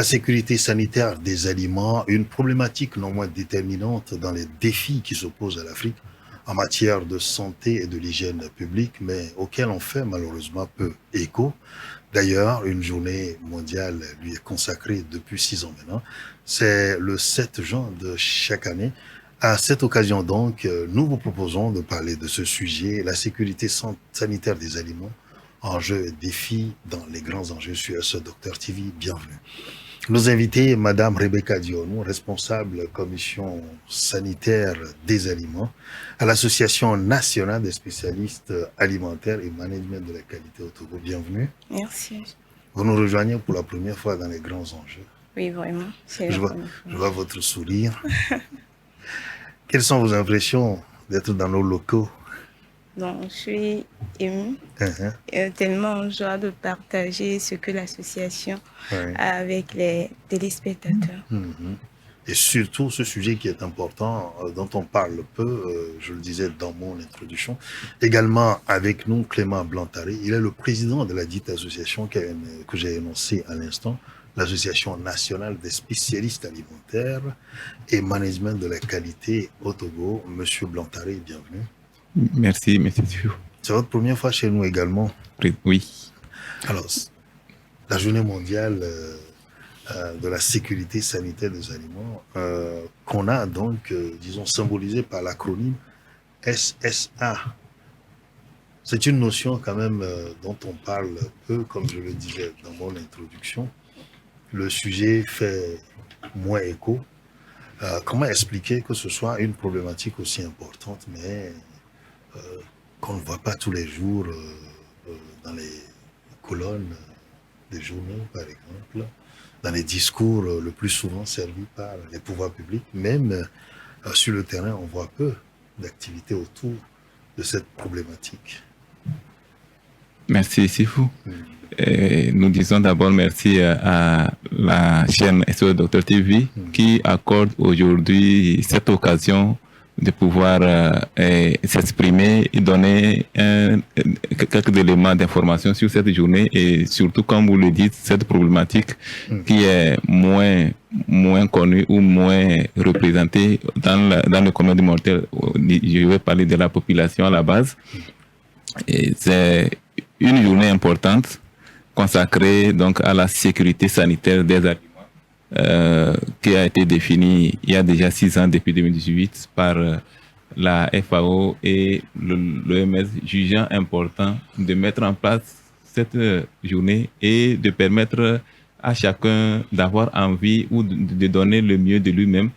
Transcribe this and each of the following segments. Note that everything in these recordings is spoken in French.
La sécurité sanitaire des aliments, une problématique non moins déterminante dans les défis qui s'opposent à l'Afrique en matière de santé et de l'hygiène publique, mais auquel on fait malheureusement peu écho. D'ailleurs, une journée mondiale lui est consacrée depuis 6 ans maintenant. C'est le 7 juin de chaque année. À cette occasion donc, nous vous proposons de parler de ce sujet, la sécurité sanitaire des aliments, enjeux et défis dans les grands enjeux sur ce Docteur TV. Bienvenue. Nos invités, Madame Rebecca Dionou, responsable commission sanitaire des aliments à l'Association nationale des spécialistes alimentaires et management de la qualité au Togo. Bienvenue. Merci. Vous nous rejoignez pour la première fois dans les grands enjeux. Oui, vraiment, c'est Je la vois, première fois. je vois votre sourire. Quelles sont vos impressions d'être dans nos locaux? Donc, je suis émue, Hein, tellement en joie de partager ce que l'association ouais. a avec les téléspectateurs. Mhm. Et surtout ce sujet qui est important, dont on parle peu, je le disais dans mon introduction. Également avec nous, Clément Blantaré. Il est le président de la dite association que j'ai énoncée à l'instant, l'Association nationale des spécialistes alimentaires et management de la qualité au Togo. Monsieur Blantaré, bienvenue. Merci, monsieur Thiou. C'est votre première fois chez nous également. Oui. Alors, la journée mondiale de la sécurité sanitaire des aliments, qu'on a donc, disons, symbolisé par l'acronyme SSA. C'est une notion quand même dont on parle peu, comme je le disais dans mon introduction. Le sujet fait moins écho. Comment expliquer que ce soit une problématique aussi importante, mais qu'on ne voit pas tous les jours dans les colonnes des journaux, par exemple, dans les discours le plus souvent servis par les pouvoirs publics, même sur le terrain, on voit peu d'activités autour de cette problématique. Merci, Sifou. Nous disons d'abord merci à la chaîne SOS Docteur TV qui accorde aujourd'hui cette occasion de pouvoir s'exprimer et donner quelques éléments d'information sur cette journée et surtout, comme vous le dites, cette problématique qui est moins connue ou moins représentée dans le commun des mortels. Je vais parler de la population à la base. Et c'est une journée importante consacrée donc à la sécurité sanitaire des aliments qui a été définie il y a déjà 6 ans, depuis 2018, par la FAO et l'OMS, jugeant important de mettre en place cette journée et de permettre à chacun d'avoir envie ou de donner le mieux de lui-même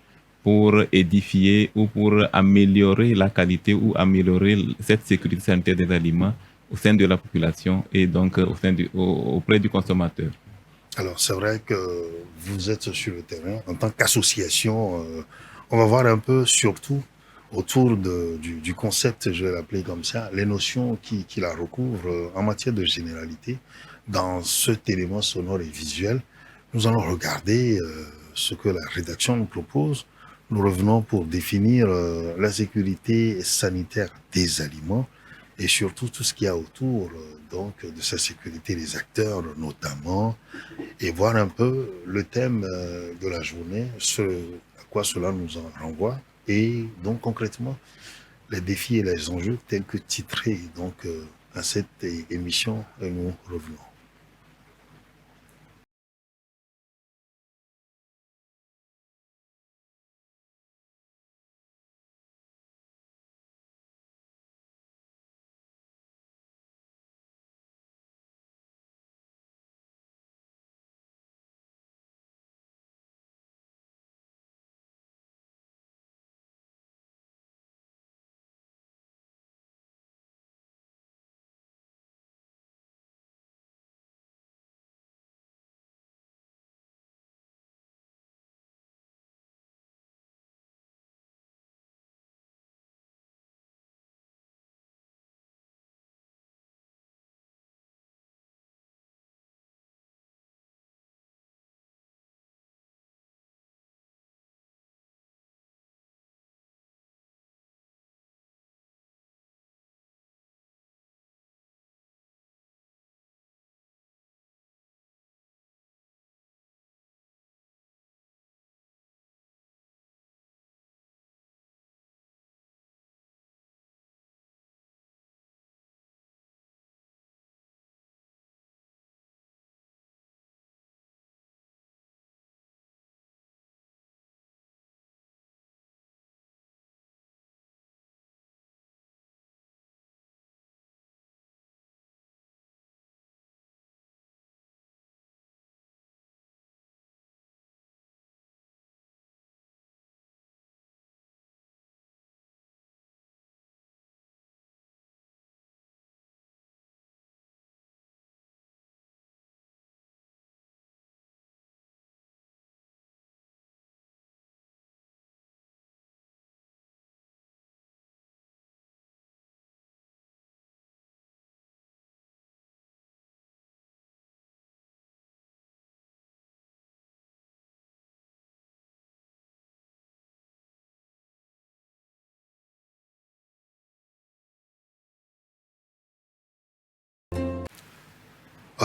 pour édifier ou pour améliorer la qualité ou améliorer cette sécurité sanitaire des aliments au sein de la population et donc auprès du consommateur. Alors, c'est vrai que vous êtes sur le terrain. En tant qu'association, on va voir un peu surtout autour du concept, je vais l'appeler comme ça, les notions qui la recouvrent en matière de généralité dans cet élément sonore et visuel. Nous allons regarder ce que la rédaction nous propose. Nous revenons pour définir la sécurité sanitaire des aliments et surtout tout ce qu'il y a autour donc de sa sécurité, les acteurs notamment, et voir un peu le thème de la journée, à quoi cela nous en renvoie, et donc concrètement les défis et les enjeux tels que titrés donc à cette émission, et nous revenons.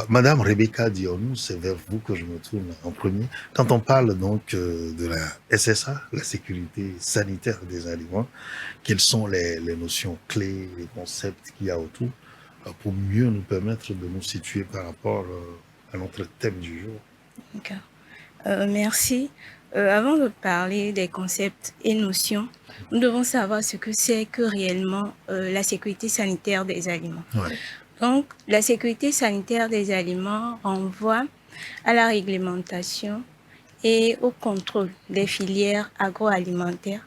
Madame Rebecca Dionou, c'est vers vous que je me tourne en premier. Quand on parle donc de la SSA, la sécurité sanitaire des aliments, quelles sont les notions clés, les concepts qu'il y a autour pour mieux nous permettre de nous situer par rapport à notre thème du jour? D'accord. Merci. Avant de parler des concepts et notions, nous devons savoir ce que c'est que réellement la sécurité sanitaire des aliments. Ouais. Donc, la sécurité sanitaire des aliments renvoie à la réglementation et au contrôle des filières agroalimentaires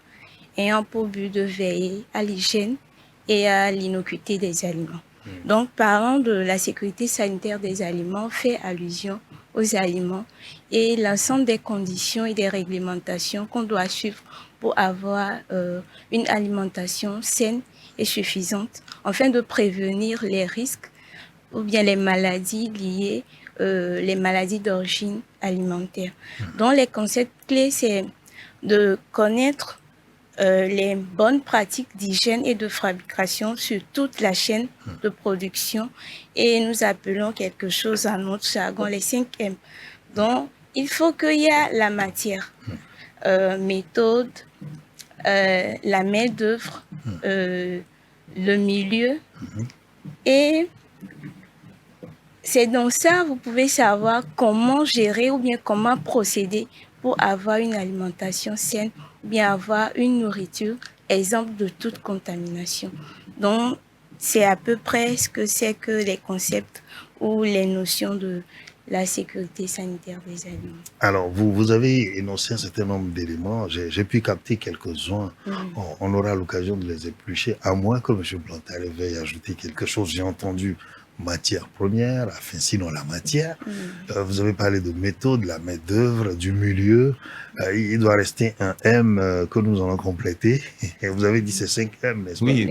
ayant pour but de veiller à l'hygiène et à l'innocuité des aliments. Donc, parlant de la sécurité sanitaire des aliments, fait allusion aux aliments et l'ensemble des conditions et des réglementations qu'on doit suivre pour avoir une alimentation saine et suffisante afin de prévenir les risques ou bien les maladies liées, les maladies d'origine alimentaire. Donc, les concepts clés, c'est de connaître les bonnes pratiques d'hygiène et de fabrication sur toute la chaîne de production et nous appelons quelque chose en notre jargon les 5 M. Donc, il faut qu'il y ait la matière, méthode, la main-d'œuvre, le milieu et c'est dans ça vous pouvez savoir comment gérer ou bien comment procéder pour avoir une alimentation saine ou bien avoir une nourriture exempte de toute contamination. Donc, c'est à peu près ce que c'est que les concepts ou les notions de la sécurité sanitaire des aliments. Alors, vous avez énoncé un certain nombre d'éléments. J'ai pu capter quelques-uns. On aura l'occasion de les éplucher, à moins que M. Plantaret veuille ajouter quelque chose. J'ai entendu matière première, enfin sinon la matière. Vous avez parlé de méthode, la main-d'œuvre, du milieu. Il doit rester un M que nous allons compléter. Et vous avez dit c'est 5 M, n'est-ce pas? Oui,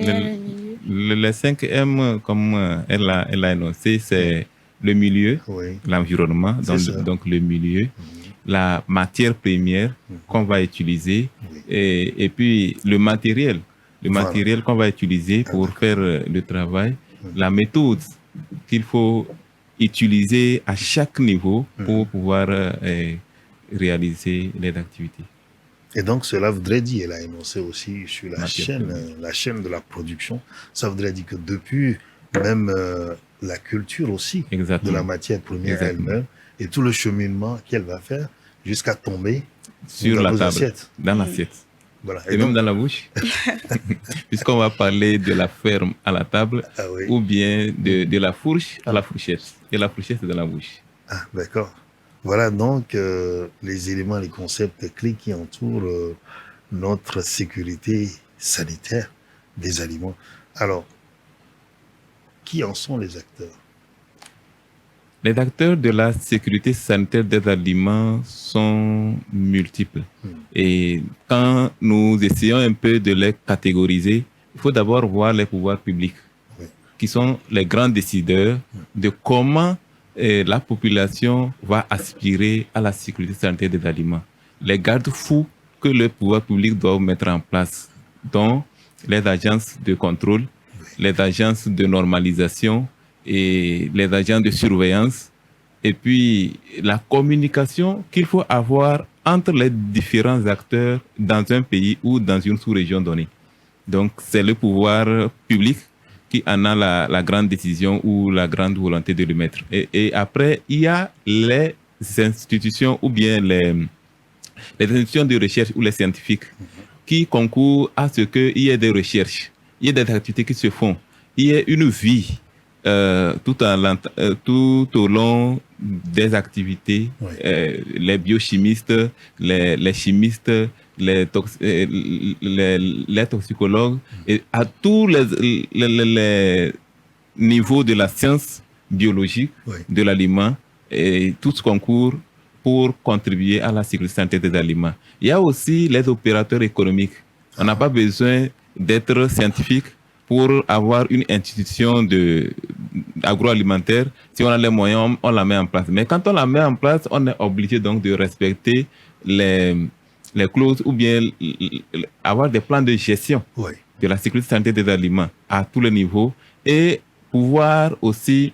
les 5 M, comme elle a énoncé, c'est le milieu, oui, l'environnement, donc le milieu, la matière première qu'on va utiliser, oui, et puis le matériel Voilà. qu'on va utiliser pour faire le travail, la méthode qu'il faut utiliser à chaque niveau pour pouvoir réaliser les activités. Et donc, cela voudrait dire, elle a énoncé aussi sur la Matière chaîne de la production, ça voudrait dire que depuis même la culture aussi de Exactement. la matière première Exactement. elle-même et tout le cheminement qu'elle va faire jusqu'à tomber Sur dans la nos table, assiettes. dans l'assiette. Voilà. Et même dans la bouche, puisqu'on va parler de la ferme à la table, Ah oui. ou bien de la fourche à la fourchette. Et la fourchette, c'est dans la bouche. Ah, d'accord. Voilà donc les éléments, les concepts clés qui entourent notre sécurité sanitaire des aliments. Alors, qui en sont les acteurs? Les acteurs de la sécurité sanitaire des aliments sont multiples. Et quand nous essayons un peu de les catégoriser, il faut d'abord voir les pouvoirs publics, qui sont les grands décideurs de comment la population va aspirer à la sécurité sanitaire des aliments. Les garde-fous que le pouvoir public doit mettre en place, dont les agences de contrôle, les agences de normalisation et les agents de surveillance, et puis la communication qu'il faut avoir entre les différents acteurs dans un pays ou dans une sous-région donnée. Donc, c'est le pouvoir public qui en a la grande décision ou la grande volonté de le mettre. Et après, il y a les institutions ou bien les institutions de recherche ou les scientifiques qui concourent à ce qu'il y ait des recherches, il y ait des activités qui se font, il y ait une vie tout au long des activités, les biochimistes, les chimistes, les toxicologues, et à tous les niveaux de la science biologique de l'aliment, et tous concourent pour contribuer à la sécurité sanitaire des aliments. Il y a aussi les opérateurs économiques. On n'a pas besoin d'être scientifique pour avoir une institution agroalimentaire. Si on a les moyens, on la met en place. Mais quand on la met en place, on est obligé donc de respecter les clauses ou bien avoir des plans de gestion de la sécurité sanitaire des aliments à tous les niveaux et pouvoir aussi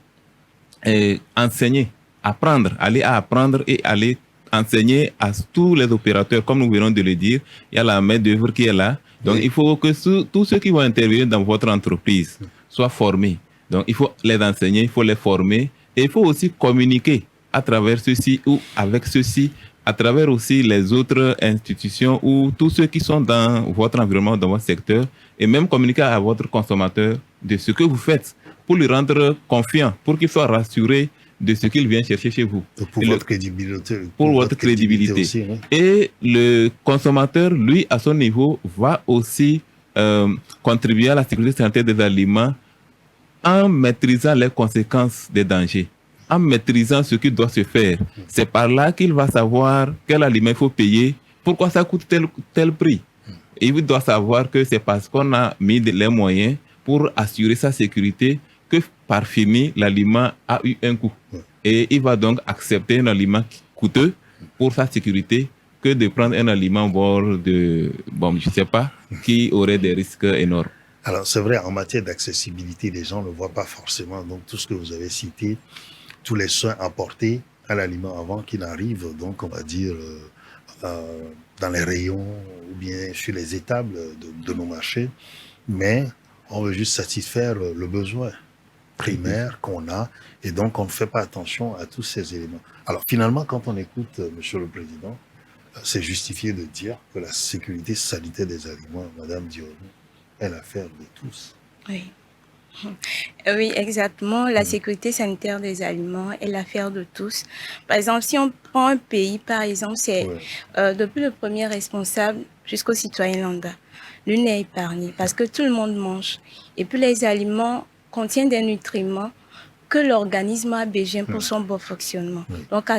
enseigner, apprendre, aller à apprendre et aller enseigner à tous les opérateurs, comme nous venons de le dire. Il y a la main d'œuvre qui est là. Donc, il faut que tous ceux qui vont intervenir dans votre entreprise soient formés. Donc, il faut les enseigner, il faut les former et il faut aussi communiquer à travers ceci ou avec ceci, à travers aussi les autres institutions ou tous ceux qui sont dans votre environnement, dans votre secteur, et même communiquer à votre consommateur de ce que vous faites pour lui rendre confiant, pour qu'il soit rassuré de ce qu'il vient chercher chez vous. Pour votre crédibilité. Pour votre crédibilité. Aussi, oui. Et le consommateur, lui, à son niveau, va aussi contribuer à la sécurité sanitaire des aliments en maîtrisant les conséquences des dangers, en maîtrisant ce qui doit se faire. C'est par là qu'il va savoir quel aliment il faut payer, pourquoi ça coûte tel prix. Et il doit savoir que c'est parce qu'on a mis les moyens pour assurer sa sécurité que par fini, l'aliment a eu un coût. Et il va donc accepter un aliment coûteux pour sa sécurité que de prendre un aliment bord de, bon, je ne sais pas, qui aurait des risques énormes. Alors, c'est vrai, en matière d'accessibilité, les gens ne voient pas forcément donc tout ce que vous avez cité, tous les soins apportés à l'aliment avant qu'il n'arrive, donc on va dire, dans les rayons ou bien sur les étables de nos marchés. Mais on veut juste satisfaire le besoin primaire qu'on a et donc on ne fait pas attention à tous ces éléments. Alors, finalement, quand on écoute Monsieur le Président, c'est justifié de dire que la sécurité sanitaire des aliments, Madame Diony, est l'affaire de tous. Oui. Oui, exactement. La sécurité sanitaire des aliments est l'affaire de tous. Par exemple, si on prend un pays, par exemple, c'est depuis le premier responsable jusqu'au citoyen lambda, lui n'est épargné parce que tout le monde mange. Et puis les aliments contiennent des nutriments que l'organisme a besoin pour son bon fonctionnement. Donc,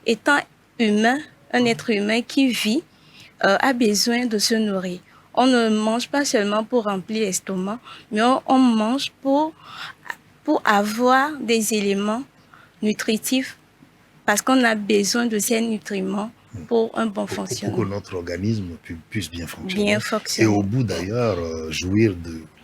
étant humain, un être humain qui vit a besoin de se nourrir. On ne mange pas seulement pour remplir l'estomac, mais on mange pour avoir des éléments nutritifs parce qu'on a besoin de ces nutriments pour un bon fonctionnement. Pour que notre organisme puisse bien fonctionner. Et au bout d'ailleurs, jouir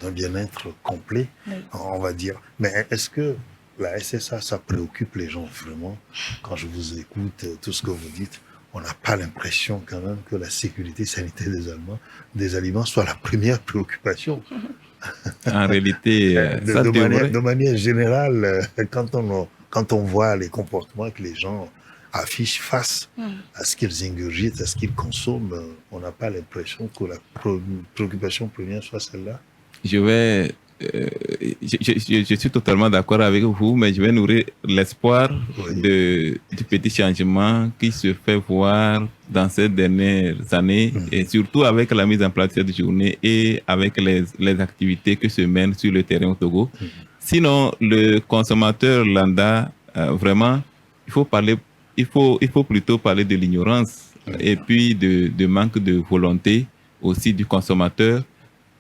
d'un bien-être complet, on va dire. Mais est-ce que la SSA, ça préoccupe les gens vraiment? Quand je vous écoute, tout ce que vous dites, on n'a pas l'impression quand même que la sécurité sanitaire des aliments soit la première préoccupation. En réalité, de manière générale, quand on voit les comportements que les gens affichent face à ce qu'ils ingurgitent, à ce qu'ils consomment, on n'a pas l'impression que la préoccupation première soit celle-là. Je suis totalement d'accord avec vous, mais je vais nourrir l'espoir du petit changement qui se fait voir dans ces dernières années, et surtout avec la mise en place de cette journée et avec les activités que se mènent sur le terrain au Togo. Sinon, le consommateur lambda, vraiment, il faut plutôt parler de l'ignorance et puis de manque de volonté aussi du consommateur,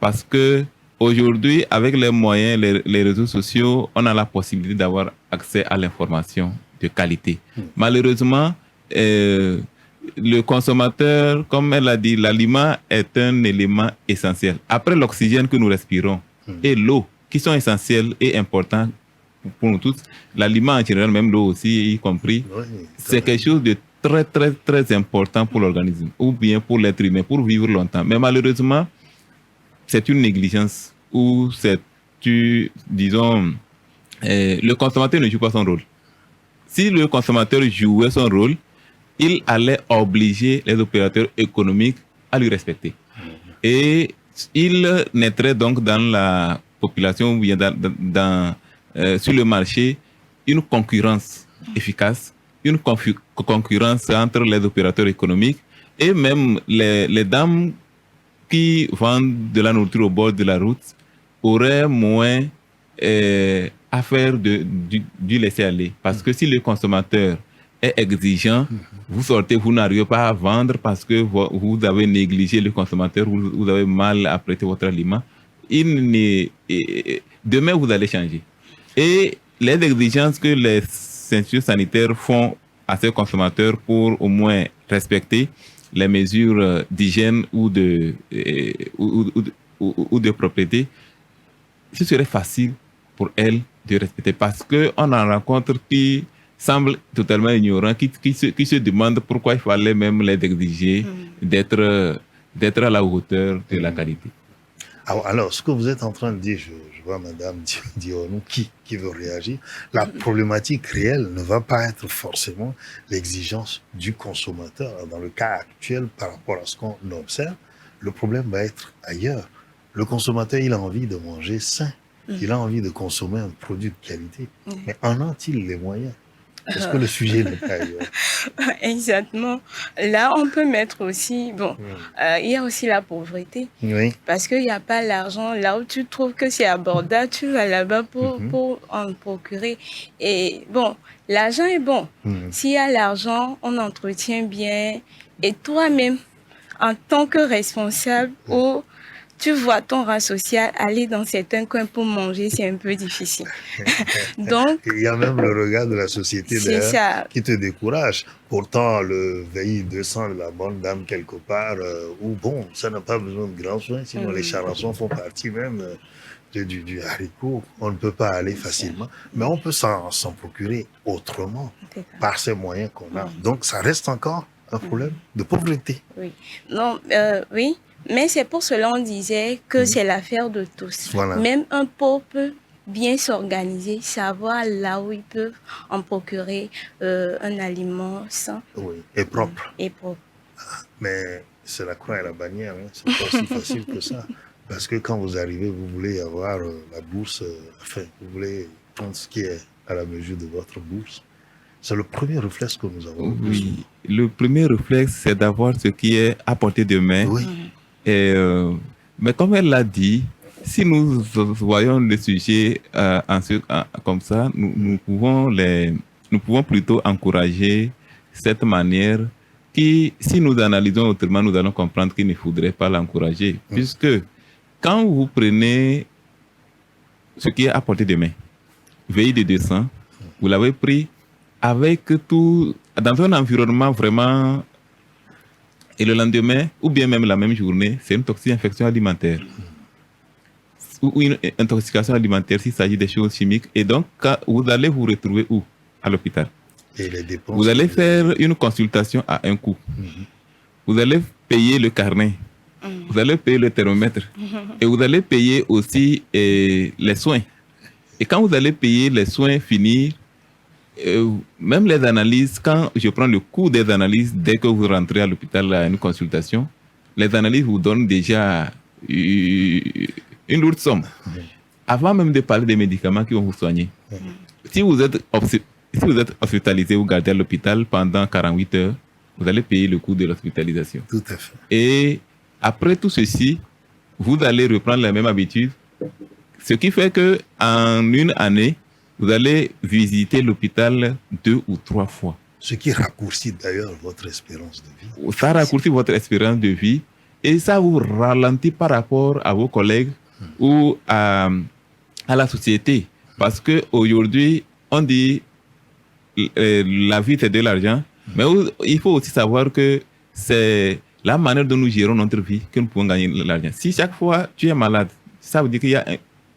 parce que aujourd'hui, avec les moyens, les réseaux sociaux, on a la possibilité d'avoir accès à l'information de qualité. Malheureusement, le consommateur, comme elle a dit, l'aliment est un élément essentiel. Après l'oxygène que nous respirons et l'eau, qui sont essentiels et importants pour nous tous, l'aliment en général, même l'eau aussi y compris, c'est quelque chose de très, très, très important pour l'organisme, ou bien pour l'être humain, pour vivre longtemps. Mais malheureusement, c'est une négligence ou disons, le consommateur ne joue pas son rôle. Si le consommateur jouait son rôle, il allait obliger les opérateurs économiques à lui respecter. Et il naîtrait donc dans la population, ou bien sur le marché, une concurrence efficace, une concurrence entre les opérateurs économiques et même les dames qui vendent de la nourriture au bord de la route auraient moins à faire du laisser-aller. Parce que si le consommateur est exigeant, vous sortez, vous n'arrivez pas à vendre parce que vous avez négligé le consommateur, vous avez mal apprêté votre aliment. Demain, vous allez changer. Et les exigences que les institutions sanitaires font à ces consommateurs pour au moins respecter les mesures d'hygiène ou de propriété, ce serait facile pour elles de respecter parce qu'on en rencontre qui semblent totalement ignorants, qui se demandent pourquoi il fallait même les exiger d'être à la hauteur de la qualité. Alors, ce que vous êtes en train de dire, je vois Madame Dionou qui veut réagir. La problématique réelle ne va pas être forcément l'exigence du consommateur. Dans le cas actuel, par rapport à ce qu'on observe, le problème va être ailleurs. Le consommateur, il a envie de manger sain. Il a envie de consommer un produit de qualité. Mais en a-t-il les moyens? Est-ce que le sujet n'est pas ailleurs? Exactement. Là, on peut mettre aussi, il y a aussi la pauvreté. Oui. Parce qu'il n'y a pas l'argent. Là où tu trouves que c'est abordable, tu vas là-bas pour en procurer. Et bon, l'argent est bon. S'il y a l'argent, on entretient bien. Et toi-même, en tant que responsable, ou tu vois ton rang social aller dans certains coins pour manger, c'est un peu difficile. Donc, il y a même le regard de la société derrière qui te décourage. Pourtant, le VI 200 de la bonne dame quelque part, où bon, ça n'a pas besoin de grands soins, sinon les charançons font partie même du haricot. On ne peut pas aller facilement, mais on peut s'en procurer autrement, par ces moyens qu'on a. Donc, ça reste encore un problème de pauvreté. Oui. Non, oui. Mais c'est pour cela qu'on disait que c'est l'affaire de tous. Voilà. Même un pauvre peut bien s'organiser, savoir là où ils peuvent en procurer un aliment sain. Oui, et propre. Et propre. Mais c'est la croix et la bannière, hein. C'est pas aussi facile que ça. Parce que quand vous arrivez, vous voulez avoir la bourse, vous voulez prendre ce qui est à la mesure de votre bourse. C'est le premier réflexe que nous avons. Oui, le premier réflexe, c'est d'avoir ce qui est à portée de main. Oui. Et, mais comme elle l'a dit, si nous voyons le sujet comme ça, nous pouvons plutôt encourager cette manière qui, si nous analysons autrement, nous allons comprendre qu'il ne faudrait pas l'encourager. Puisque quand vous prenez ce qui est à portée de main, VI de 200, vous l'avez pris avec tout, dans un environnement vraiment. Et le lendemain, ou bien même la même journée, c'est une toxi-infection alimentaire. Ou une intoxication alimentaire s'il s'agit des choses chimiques. Et donc, vous allez vous retrouver où? À l'hôpital. Et les dépenses. Vous allez faire une consultation à un coût. Vous allez payer le carnet. Vous allez payer le thermomètre. Et vous allez payer aussi les soins. Et quand vous allez payer les soins finis, même les analyses, quand je prends le coût des analyses, dès que vous rentrez à l'hôpital à une consultation, les analyses vous donnent déjà une lourde somme. Avant même de parler des médicaments qui vont vous soigner. Si vous êtes hospitalisé ou gardé à l'hôpital pendant 48 heures, vous allez payer le coût de l'hospitalisation. Tout à fait. Et après tout ceci, vous allez reprendre la même habitude. Ce qui fait qu'en une année, vous allez visiter l'hôpital 2 ou 3 fois. Ce qui raccourcit d'ailleurs votre espérance de vie. Ça raccourcit votre espérance de vie et ça vous ralentit par rapport à vos collègues ou à la société. Parce qu'aujourd'hui, on dit la vie c'est de l'argent, mais il faut aussi savoir que c'est la manière dont nous gérons notre vie que nous pouvons gagner l'argent. Si chaque fois tu es malade, ça veut dire qu'il y a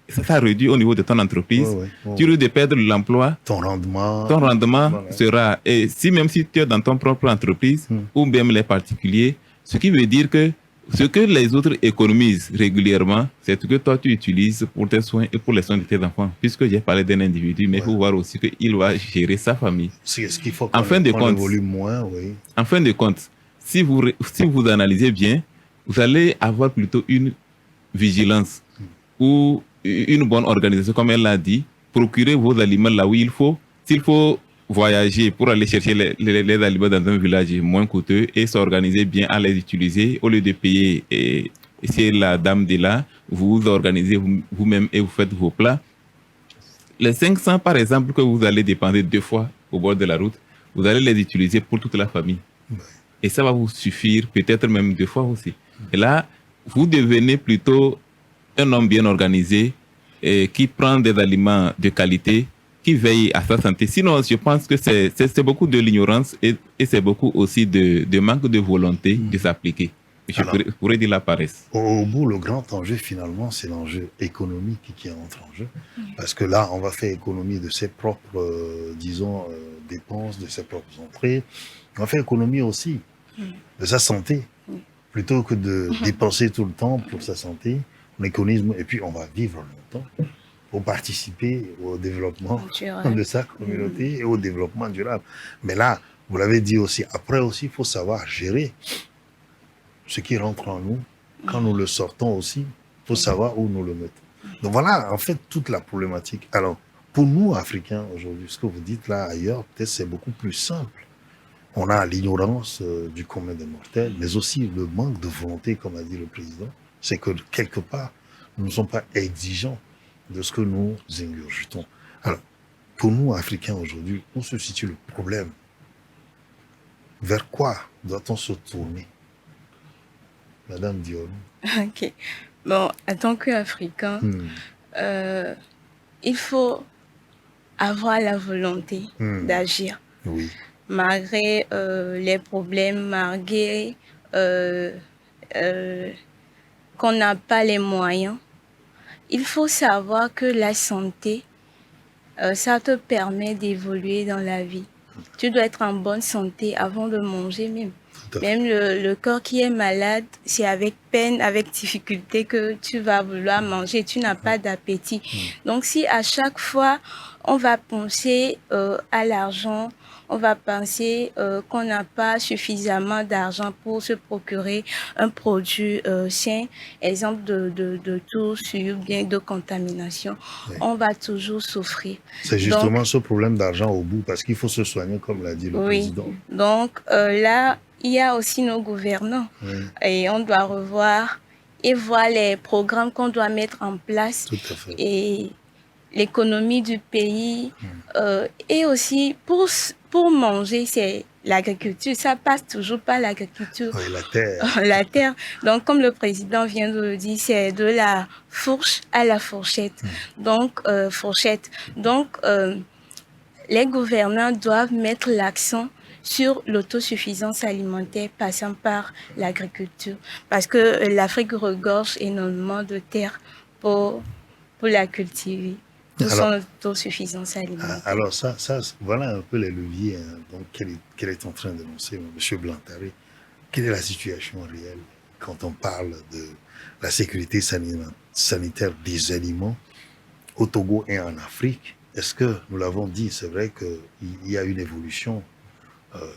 ça réduit au niveau de ton entreprise. Tu risques de perdre l'emploi. Ton rendement sera. Et même si tu es dans ton propre entreprise ou même les particuliers, ce qui veut dire que ce que les autres économisent régulièrement, c'est ce que toi tu utilises pour tes soins et pour les soins de tes enfants. Puisque j'ai parlé d'un individu, mais il faut voir aussi qu'il va gérer sa famille. C'est ce qu'il faut qu'on évolue moins. Oui. En fin de compte, si vous analysez bien, vous allez avoir plutôt une vigilance ou une bonne organisation, comme elle l'a dit, procurer vos aliments là où il faut. S'il faut voyager pour aller chercher les aliments dans un village moins coûteux et s'organiser bien à les utiliser, au lieu de payer et c'est la dame de là, vous vous organisez vous-même et vous faites vos plats. Les 500 par exemple que vous allez dépenser 2 fois au bord de la route, vous allez les utiliser pour toute la famille. Et ça va vous suffire peut-être même 2 fois aussi. Et là, vous devenez plutôt un homme bien organisé et qui prend des aliments de qualité, qui veille à sa santé. Sinon, je pense que c'est beaucoup de l'ignorance et c'est beaucoup aussi de manque de volonté de s'appliquer. pourrais dire la paresse. Au bout, le grand enjeu, finalement, c'est l'enjeu économique qui entre en jeu. Parce que là, on va faire économie de ses propres, dépenses, de ses propres entrées. On va faire économie aussi de sa santé. Plutôt que de dépenser tout le temps pour sa santé, on économise, et puis on va vivre longtemps pour participer au développement de sa communauté et au développement durable. Mais là, vous l'avez dit aussi, après aussi, il faut savoir gérer ce qui rentre en nous. Quand nous le sortons aussi, il faut savoir où nous le mettons. Donc voilà, en fait, toute la problématique. Alors, pour nous, Africains, aujourd'hui, ce que vous dites là ailleurs, peut-être c'est beaucoup plus simple. On a l'ignorance du commun des mortels, mais aussi le manque de volonté, comme a dit le président. C'est que quelque part, nous ne sommes pas exigeants de ce que nous ingurgitons. Alors, pour nous, Africains, aujourd'hui, où se situe le problème? Vers quoi doit-on se tourner? Madame Dion. Ok. Bon, en tant qu'Africain, il faut avoir la volonté d'agir. Oui. Malgré les problèmes, malgré qu'on n'a pas les moyens, il faut savoir que la santé, ça te permet d'évoluer dans la vie. Tu dois être en bonne santé avant de manger même. Même le corps qui est malade, c'est avec peine, avec difficulté que tu vas vouloir manger. Tu n'as pas d'appétit. Donc si à chaque fois, on va penser à l'argent, on va penser qu'on n'a pas suffisamment d'argent pour se procurer un produit sain, exemple de toux sur bien de contamination, on va toujours souffrir. C'est justement ce problème d'argent au bout, parce qu'il faut se soigner, comme l'a dit le président. Donc là, il y a aussi nos gouvernants et on doit revoir et voir les programmes qu'on doit mettre en place. Tout à fait. Et l'économie du pays et aussi pour manger, c'est l'agriculture. Ça passe toujours par l'agriculture. Oui, la terre. La terre. Donc, comme le président vient de le dire, c'est de la fourche à la fourchette. Donc, fourchette. Donc, les gouvernants doivent mettre l'accent sur l'autosuffisance alimentaire passant par l'agriculture. Parce que l'Afrique regorge énormément de terre pour la cultiver. Pour son autosuffisance alimentaire. Alors ça, voilà un peu les leviers donc, qu'elle est en train d'énoncer, M. Blantaré. Quelle est la situation réelle quand on parle de la sécurité sanitaire des aliments au Togo et en Afrique? Est-ce que, nous l'avons dit, c'est vrai qu'il y a une évolution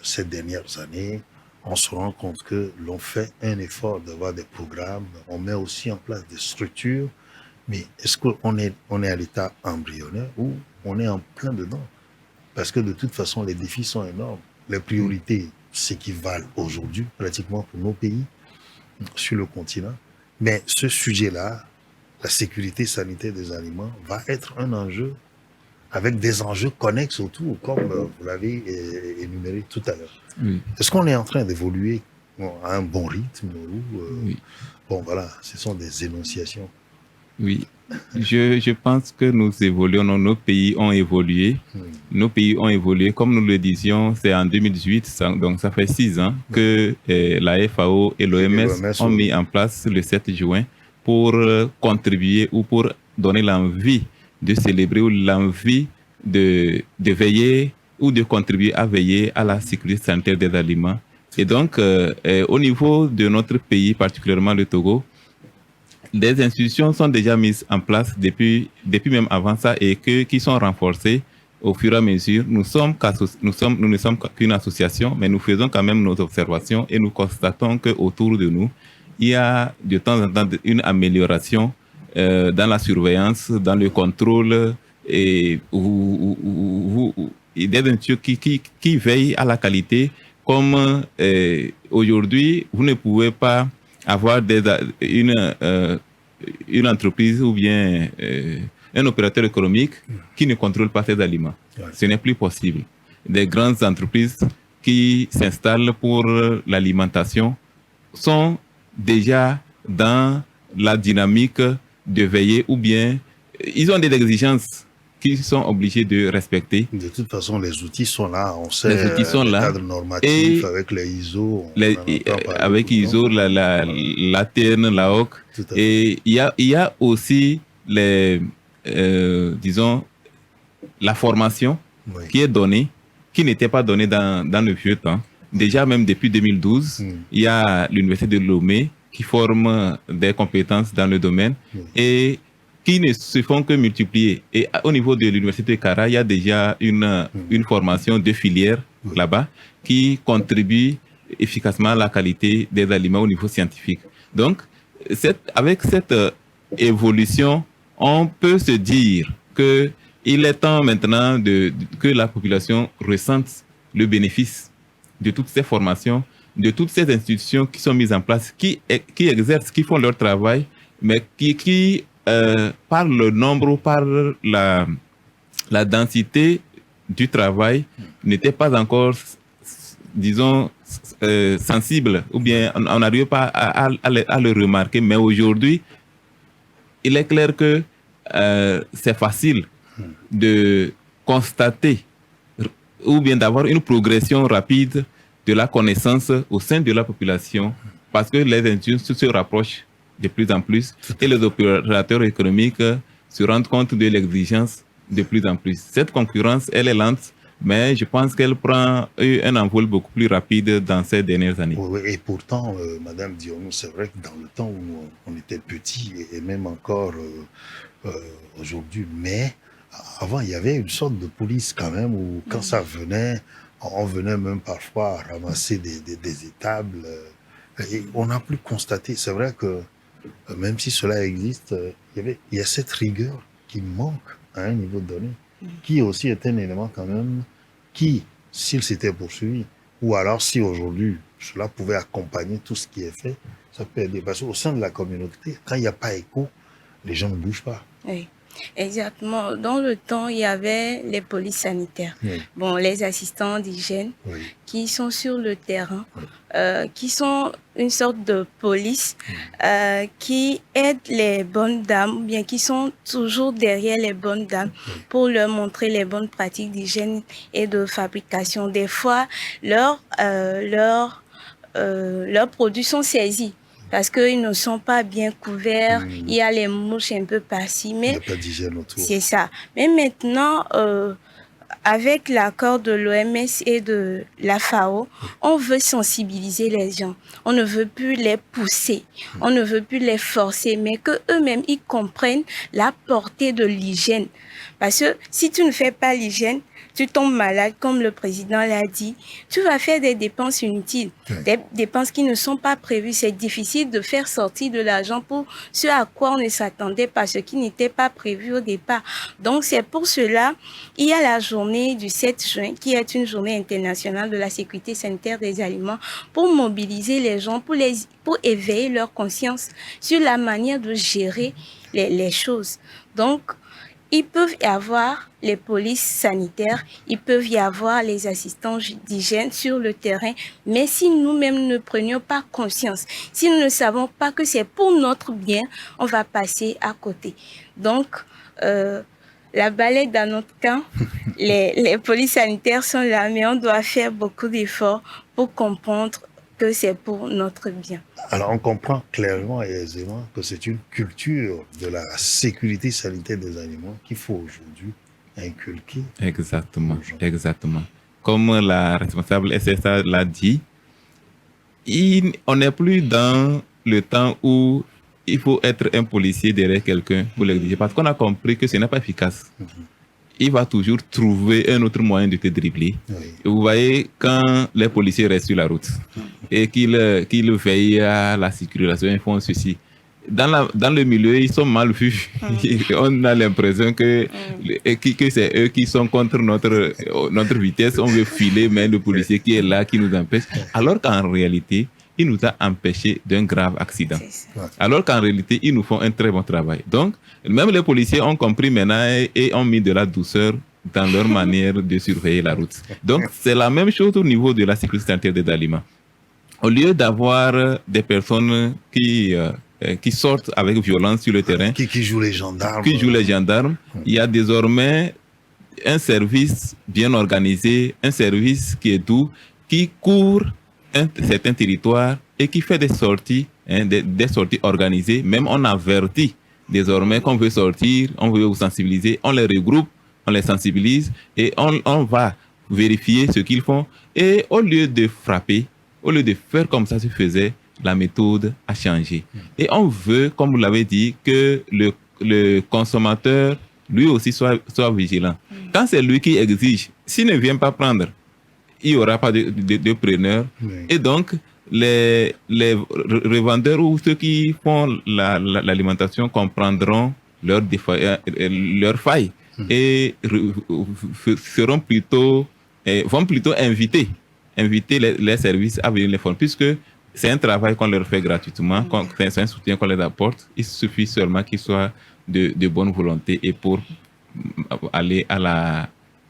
ces dernières années. On se rend compte que l'on fait un effort d'avoir des programmes, on met aussi en place des structures. Mais est-ce qu'on est à l'état embryonnaire ou on est en plein dedans? Parce que de toute façon, les défis sont énormes. Les priorités s'équivalent aujourd'hui pratiquement pour nos pays sur le continent. Mais ce sujet-là, la sécurité sanitaire des aliments, va être un enjeu avec des enjeux connexes autour, comme vous l'avez énuméré tout à l'heure. Oui. Est-ce qu'on est en train d'évoluer à un bon rythme ou, bon, voilà, ce sont des énonciations. Oui, je pense que nous évoluons, nos pays ont évolué. Nos pays ont évolué, comme nous le disions, c'est en 2018, donc ça fait 6 ans que la FAO et l'OMS ont mis en place le 7 juin pour contribuer ou pour donner l'envie de célébrer ou l'envie de veiller ou de contribuer à veiller à la sécurité sanitaire des aliments. Et donc, au niveau de notre pays, particulièrement le Togo, des institutions sont déjà mises en place depuis même avant ça et qui sont renforcées au fur et à mesure. Nous ne sommes qu'une association, mais nous faisons quand même nos observations et nous constatons qu'autour de nous, il y a de temps en temps une amélioration dans la surveillance, dans le contrôle et des institutions qui veillent à la qualité. Comme aujourd'hui, vous ne pouvez pas avoir une entreprise ou bien un opérateur économique qui ne contrôle pas ses aliments. Ce n'est plus possible. Des grandes entreprises qui s'installent pour l'alimentation sont déjà dans la dynamique de veiller ou bien ils ont des exigences qu'ils sont obligés de respecter. De toute façon, les outils sont là. On sait Les outils sont là. cadre normatif avec les ISO. Avec ISO, l'ATN, la HOC. Et il y a aussi disons, la formation qui est donnée, qui n'était pas donnée dans le vieux temps. Déjà, même depuis 2012, il y a l'Université de Lomé qui forme des compétences dans le domaine et qui ne se font que multiplier. Et au niveau de l'Université de Kara, il y a déjà une formation de filière là-bas qui contribue efficacement à la qualité des aliments au niveau scientifique. Donc, avec cette évolution, on peut se dire qu'il est temps maintenant que la population ressente le bénéfice de toutes ces formations, de toutes ces institutions qui sont mises en place, qui exercent, qui font leur travail, mais qui par le nombre, par la densité du travail, n'étaient pas encore, disons, sensibles, ou bien on n'arrive pas à le remarquer. Mais aujourd'hui, il est clair que c'est facile de constater ou bien d'avoir une progression rapide de la connaissance au sein de la population parce que les institutions se rapprochent de plus en plus et les opérateurs économiques se rendent compte de l'exigence de plus en plus. Cette concurrence, elle est lente, mais je pense qu'elle prend un envol beaucoup plus rapide dans ces dernières années. Oui, et pourtant, Madame Dionou, c'est vrai que dans le temps où on était petit et même encore aujourd'hui, mais avant, il y avait une sorte de police quand même où quand ça venait, on venait même parfois ramasser des étables. Et on n'a plus constaté. C'est vrai que même si cela existe, il y a cette rigueur qui manque à un niveau donné, qui aussi est un élément quand même qui, s'il s'était poursuivi, ou alors si aujourd'hui cela pouvait accompagner tout ce qui est fait, ça peut aider. Parce qu'au sein de la communauté, quand il n'y a pas écho, les gens ne bougent pas. Oui. Exactement. Dans le temps, il y avait les polices sanitaires, bon, les assistants d'hygiène qui sont sur le terrain, qui sont une sorte de police qui aident les bonnes dames, ou bien qui sont toujours derrière les bonnes dames pour leur montrer les bonnes pratiques d'hygiène et de fabrication. Des fois, leurs produits sont saisis parce qu'ils ne sont pas bien couverts, il y a les mouches un peu par-ci, mais il n'y a pas d'hygiène autour. C'est ça. Mais maintenant, avec l'accord de l'OMS et de la FAO, on veut sensibiliser les gens. On ne veut plus les pousser, on ne veut plus les forcer, mais qu'eux-mêmes, ils comprennent la portée de l'hygiène. Parce que si tu ne fais pas l'hygiène, tu tombes malade, comme le président l'a dit, tu vas faire des dépenses inutiles, des dépenses qui ne sont pas prévues. C'est difficile de faire sortir de l'argent pour ce à quoi on ne s'attendait pas, ce qui n'était pas prévu au départ. Donc c'est pour cela, il y a la journée du 7 juin, qui est une journée internationale de la sécurité sanitaire des aliments, pour mobiliser les gens, pour éveiller leur conscience sur la manière de gérer les choses. Donc, il peut y avoir les polices sanitaires, il peut y avoir les assistants d'hygiène sur le terrain, mais si nous-mêmes ne prenions pas conscience, si nous ne savons pas que c'est pour notre bien, on va passer à côté. Donc, la balle est dans notre camp, les polices sanitaires sont là, mais on doit faire beaucoup d'efforts pour comprendre que c'est pour notre bien. Alors, on comprend clairement et aisément que c'est une culture de la sécurité sanitaire des aliments qu'il faut aujourd'hui inculquer. Exactement, exactement. Comme la responsable SSA l'a dit, on n'est plus dans le temps où il faut être un policier derrière quelqu'un pour l'exiger, parce qu'on a compris que ce n'est pas efficace. Il va toujours trouver un autre moyen de te dribbler. Et vous voyez, quand les policiers restent sur la route et qu'ils veillent à la circulation, ils font ceci. Dans le milieu, ils sont mal vus. On a l'impression que c'est eux qui sont contre notre vitesse. On veut filer, mais le policier qui est là, qui nous empêche. Alors qu'en réalité, il nous a empêchés d'un grave accident. Alors qu'en réalité, ils nous font un très bon travail. Donc, même les policiers ont compris maintenant et ont mis de la douceur dans leur manière de surveiller la route. Donc, c'est la même chose au niveau de la sécurité sanitaire des aliments. Au lieu d'avoir des personnes qui qui sortent avec violence sur le terrain, qui jouent les gendarmes. Il y a désormais un service bien organisé, un service qui est doux, qui court un certain territoire et qui fait des sorties, des sorties organisées. Même on avertit désormais qu'on veut sortir, on veut vous sensibiliser, on les regroupe, on les sensibilise et on va vérifier ce qu'ils font. Et au lieu de frapper, au lieu de faire comme ça se faisait, la méthode a changé. Et on veut, comme vous l'avez dit, que le consommateur, lui aussi, soit vigilant. Quand c'est lui qui exige, s'il ne vient pas prendre, il n'y aura pas de preneur. Oui. Et donc, les revendeurs ou ceux qui font l'alimentation comprendront leurs failles et vont plutôt inviter les services à venir les former, puisque c'est un travail qu'on leur fait gratuitement, c'est un soutien qu'on leur apporte. Il suffit seulement qu'ils soient de bonne volonté et pour aller à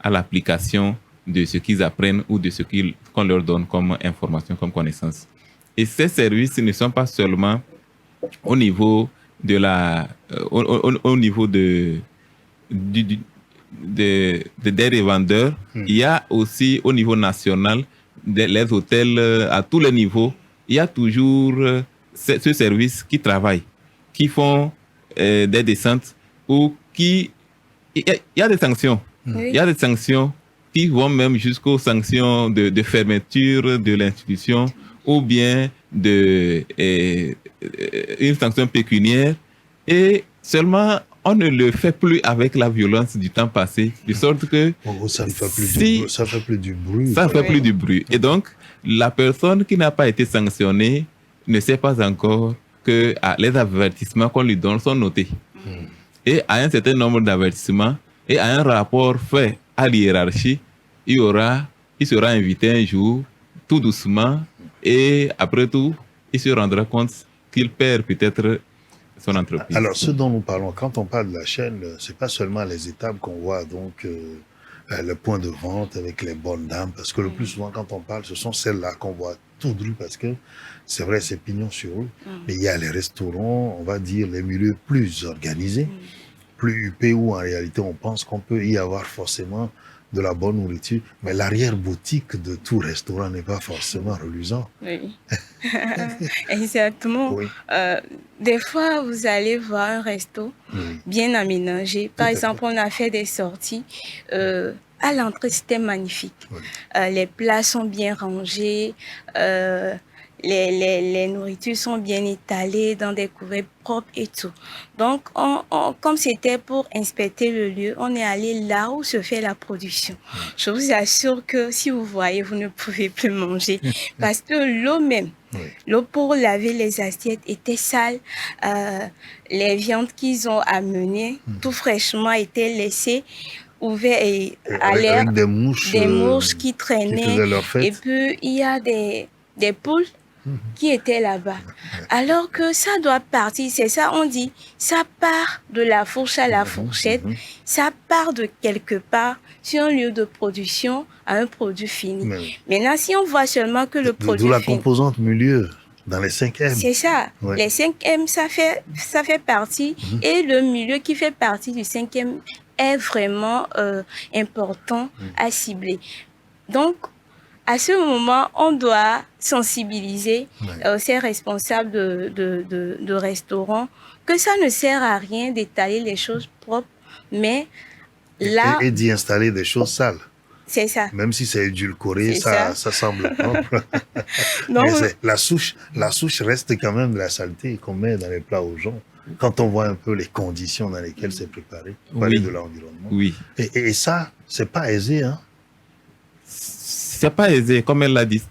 l'application de ce qu'ils apprennent ou de ce qu'on leur donne comme information, comme connaissance. Et ces services ne sont pas seulement au niveau au niveau des revendeurs, il y a aussi au niveau national, les hôtels à tous les niveaux, il y a toujours ce service qui travaille, qui font des descentes ou il y a des sanctions. Il y a des sanctions qui vont même jusqu'aux sanctions de fermeture de l'institution ou bien une sanction pécuniaire. Et seulement, on ne le fait plus avec la violence du temps passé, de sorte que ça ne fait plus ça fait plus du bruit. Ça ne fait plus du bruit. Et donc, la personne qui n'a pas été sanctionnée ne sait pas encore que les avertissements qu'on lui donne sont notés. Et à un certain nombre d'avertissements et à un rapport fait à l'hiérarchie, il sera invité un jour, tout doucement, et après tout, il se rendra compte qu'il perd peut-être son entreprise. Alors, ce dont nous parlons, quand on parle de la chaîne, c'est pas seulement les étapes qu'on voit, donc le point de vente avec les bonnes dames, parce que le plus souvent, quand on parle, ce sont celles-là qu'on voit tout droit, parce que c'est vrai, c'est pignon sur rue, mais il y a les restaurants, on va dire, les milieux plus organisés, plus huppés, où en réalité, on pense qu'on peut y avoir forcément de la bonne nourriture, mais l'arrière-boutique de tout restaurant n'est pas forcément reluisant. Oui, exactement. Oui. Des fois, vous allez voir un resto bien aménagé. Par exemple, on a fait des sorties. À l'entrée, c'était magnifique. Oui. Les plats sont bien rangés. Les nourritures sont bien étalées dans des couverts propres et tout. Donc, comme c'était pour inspecter le lieu, on est allé là où se fait la production. Je vous assure que si vous voyez, vous ne pouvez plus manger parce que l'eau même, l'eau pour laver les assiettes était sale. Les viandes qu'ils ont amenées, tout fraîchement, étaient laissées ouvertes et à l'air, avec des mouches qui traînaient. Et puis, il y a des poules qui étaient là-bas. Alors que ça doit partir, c'est ça, on dit, ça part de la fourche à la fourchette, ça part de quelque part sur un lieu de production à un produit fini. Maintenant, si on voit seulement que le produit fini... la composante milieu, dans les 5M. C'est ça. Ouais. Les 5M, ça fait partie, et le milieu qui fait partie du 5M est vraiment important à cibler. Donc, à ce moment, on doit sensibiliser ces responsables de restaurants que ça ne sert à rien d'étaler les choses propres, mais là... Et d'y installer des choses sales. C'est ça. Même si c'est édulcoré, ça semble propre. Mais la souche reste quand même de la saleté qu'on met dans les plats aux gens. Quand on voit un peu les conditions dans lesquelles c'est préparé, parler de l'environnement. Oui. Et ça, c'est pas aisé, hein? C'est pas aisé, comme elle l'a dit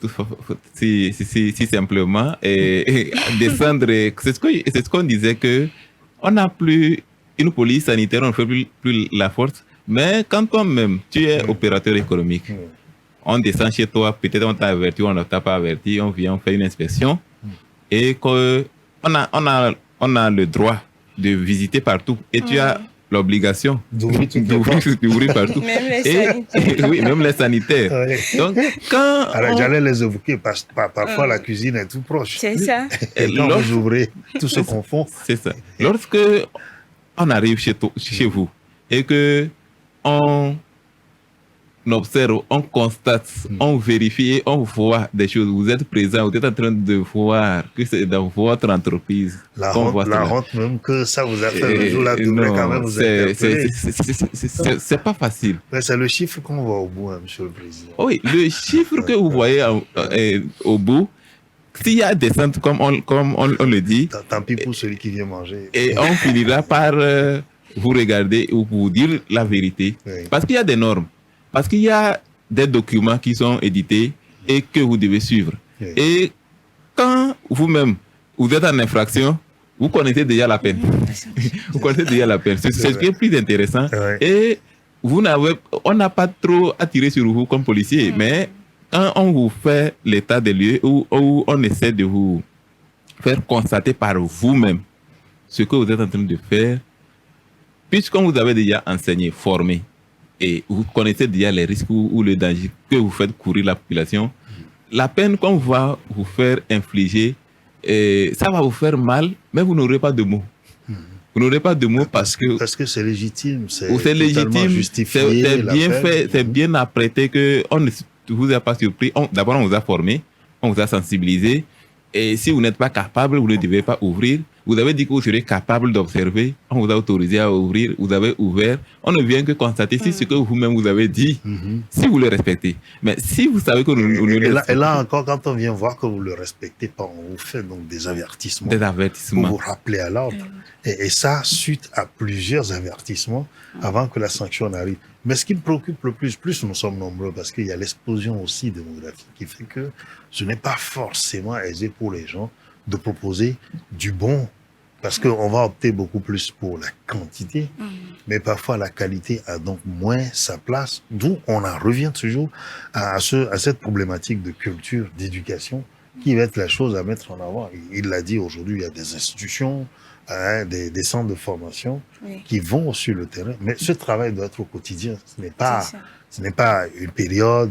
si simplement. Et descendre, c'est ce qu'on disait, que on n'a plus une police sanitaire, on ne fait plus la force. Mais quand toi-même, tu es opérateur économique, on descend chez toi, peut-être on t'a averti ou on ne t'a pas averti, on vient, on fait une inspection, et qu'on a le droit de visiter partout. Et tu as l'obligation d'ouvrir partout. Même les sanitaires. Oui, même les sanitaires. Ouais. Donc, quand Alors, j'allais les évoquer parce que parfois la cuisine est tout proche. C'est ça. Et quand vous ouvrez, tout se confond. C'est ça. Lorsque on arrive chez vous et que on observe, on constate, on vérifie et on voit des choses, vous êtes présent, vous êtes en train de voir que c'est dans votre entreprise. La honte même que ça vous a fait le jour-là devrait quand même vous interpeller. C'est pas facile. Mais c'est le chiffre qu'on voit au bout, hein, Monsieur le Président. Oui, le chiffre que vous voyez au bout, s'il y a des centres, comme on le dit, Tant pis pour celui qui vient manger. et on finira par vous regarder ou vous dire la vérité. Oui. Parce qu'il y a des normes. Parce qu'il y a des documents qui sont édités et que vous devez suivre. Oui. Et quand vous-même, vous êtes en infraction, vous connaissez déjà la peine. Vous connaissez déjà la peine. C'est ce qui est plus intéressant. Ouais. Et on n'a pas trop à tirer sur vous comme policier, mais quand on vous fait l'état des lieux où on essaie de vous faire constater par vous-même ce que vous êtes en train de faire, puisqu'on vous avait déjà enseigné, formé, et vous connaissez déjà les risques ou le danger que vous faites courir la population, la peine qu'on va vous faire infliger, ça va vous faire mal, mais vous n'aurez pas de mots. Vous n'aurez pas de mots parce que c'est légitime, c'est légitime, justifié, c'est bien fait, c'est bien apprêté, que on ne vous a pas surpris. D'abord, on vous a formé, on vous a sensibilisé, et si vous n'êtes pas capable, vous ne devez pas ouvrir. Vous avez dit que vous serez capable d'observer, on vous a autorisé à ouvrir, vous avez ouvert. On ne vient que constater si ce que vous-même vous avez dit, si vous le respectez. Mais si vous savez que et là encore, quand on vient voir que vous le respectez pas, on vous fait donc des avertissements. Des avertissements. Pour vous rappeler à l'ordre. Et ça, suite à plusieurs avertissements avant que la sanction n'arrive. Mais ce qui me préoccupe le plus nous sommes nombreux, parce qu'il y a l'explosion aussi démographique qui fait que ce n'est pas forcément aisé pour les gens de proposer du bon. Parce qu'on va opter beaucoup plus pour la quantité, mais parfois la qualité a donc moins sa place. D'où on en revient toujours à cette problématique de culture, d'éducation, qui va être la chose à mettre en avant. Il l'a dit aujourd'hui, il y a des institutions, des centres de formation qui vont sur le terrain. Mais ce travail doit être au quotidien. Ce n'est pas une période.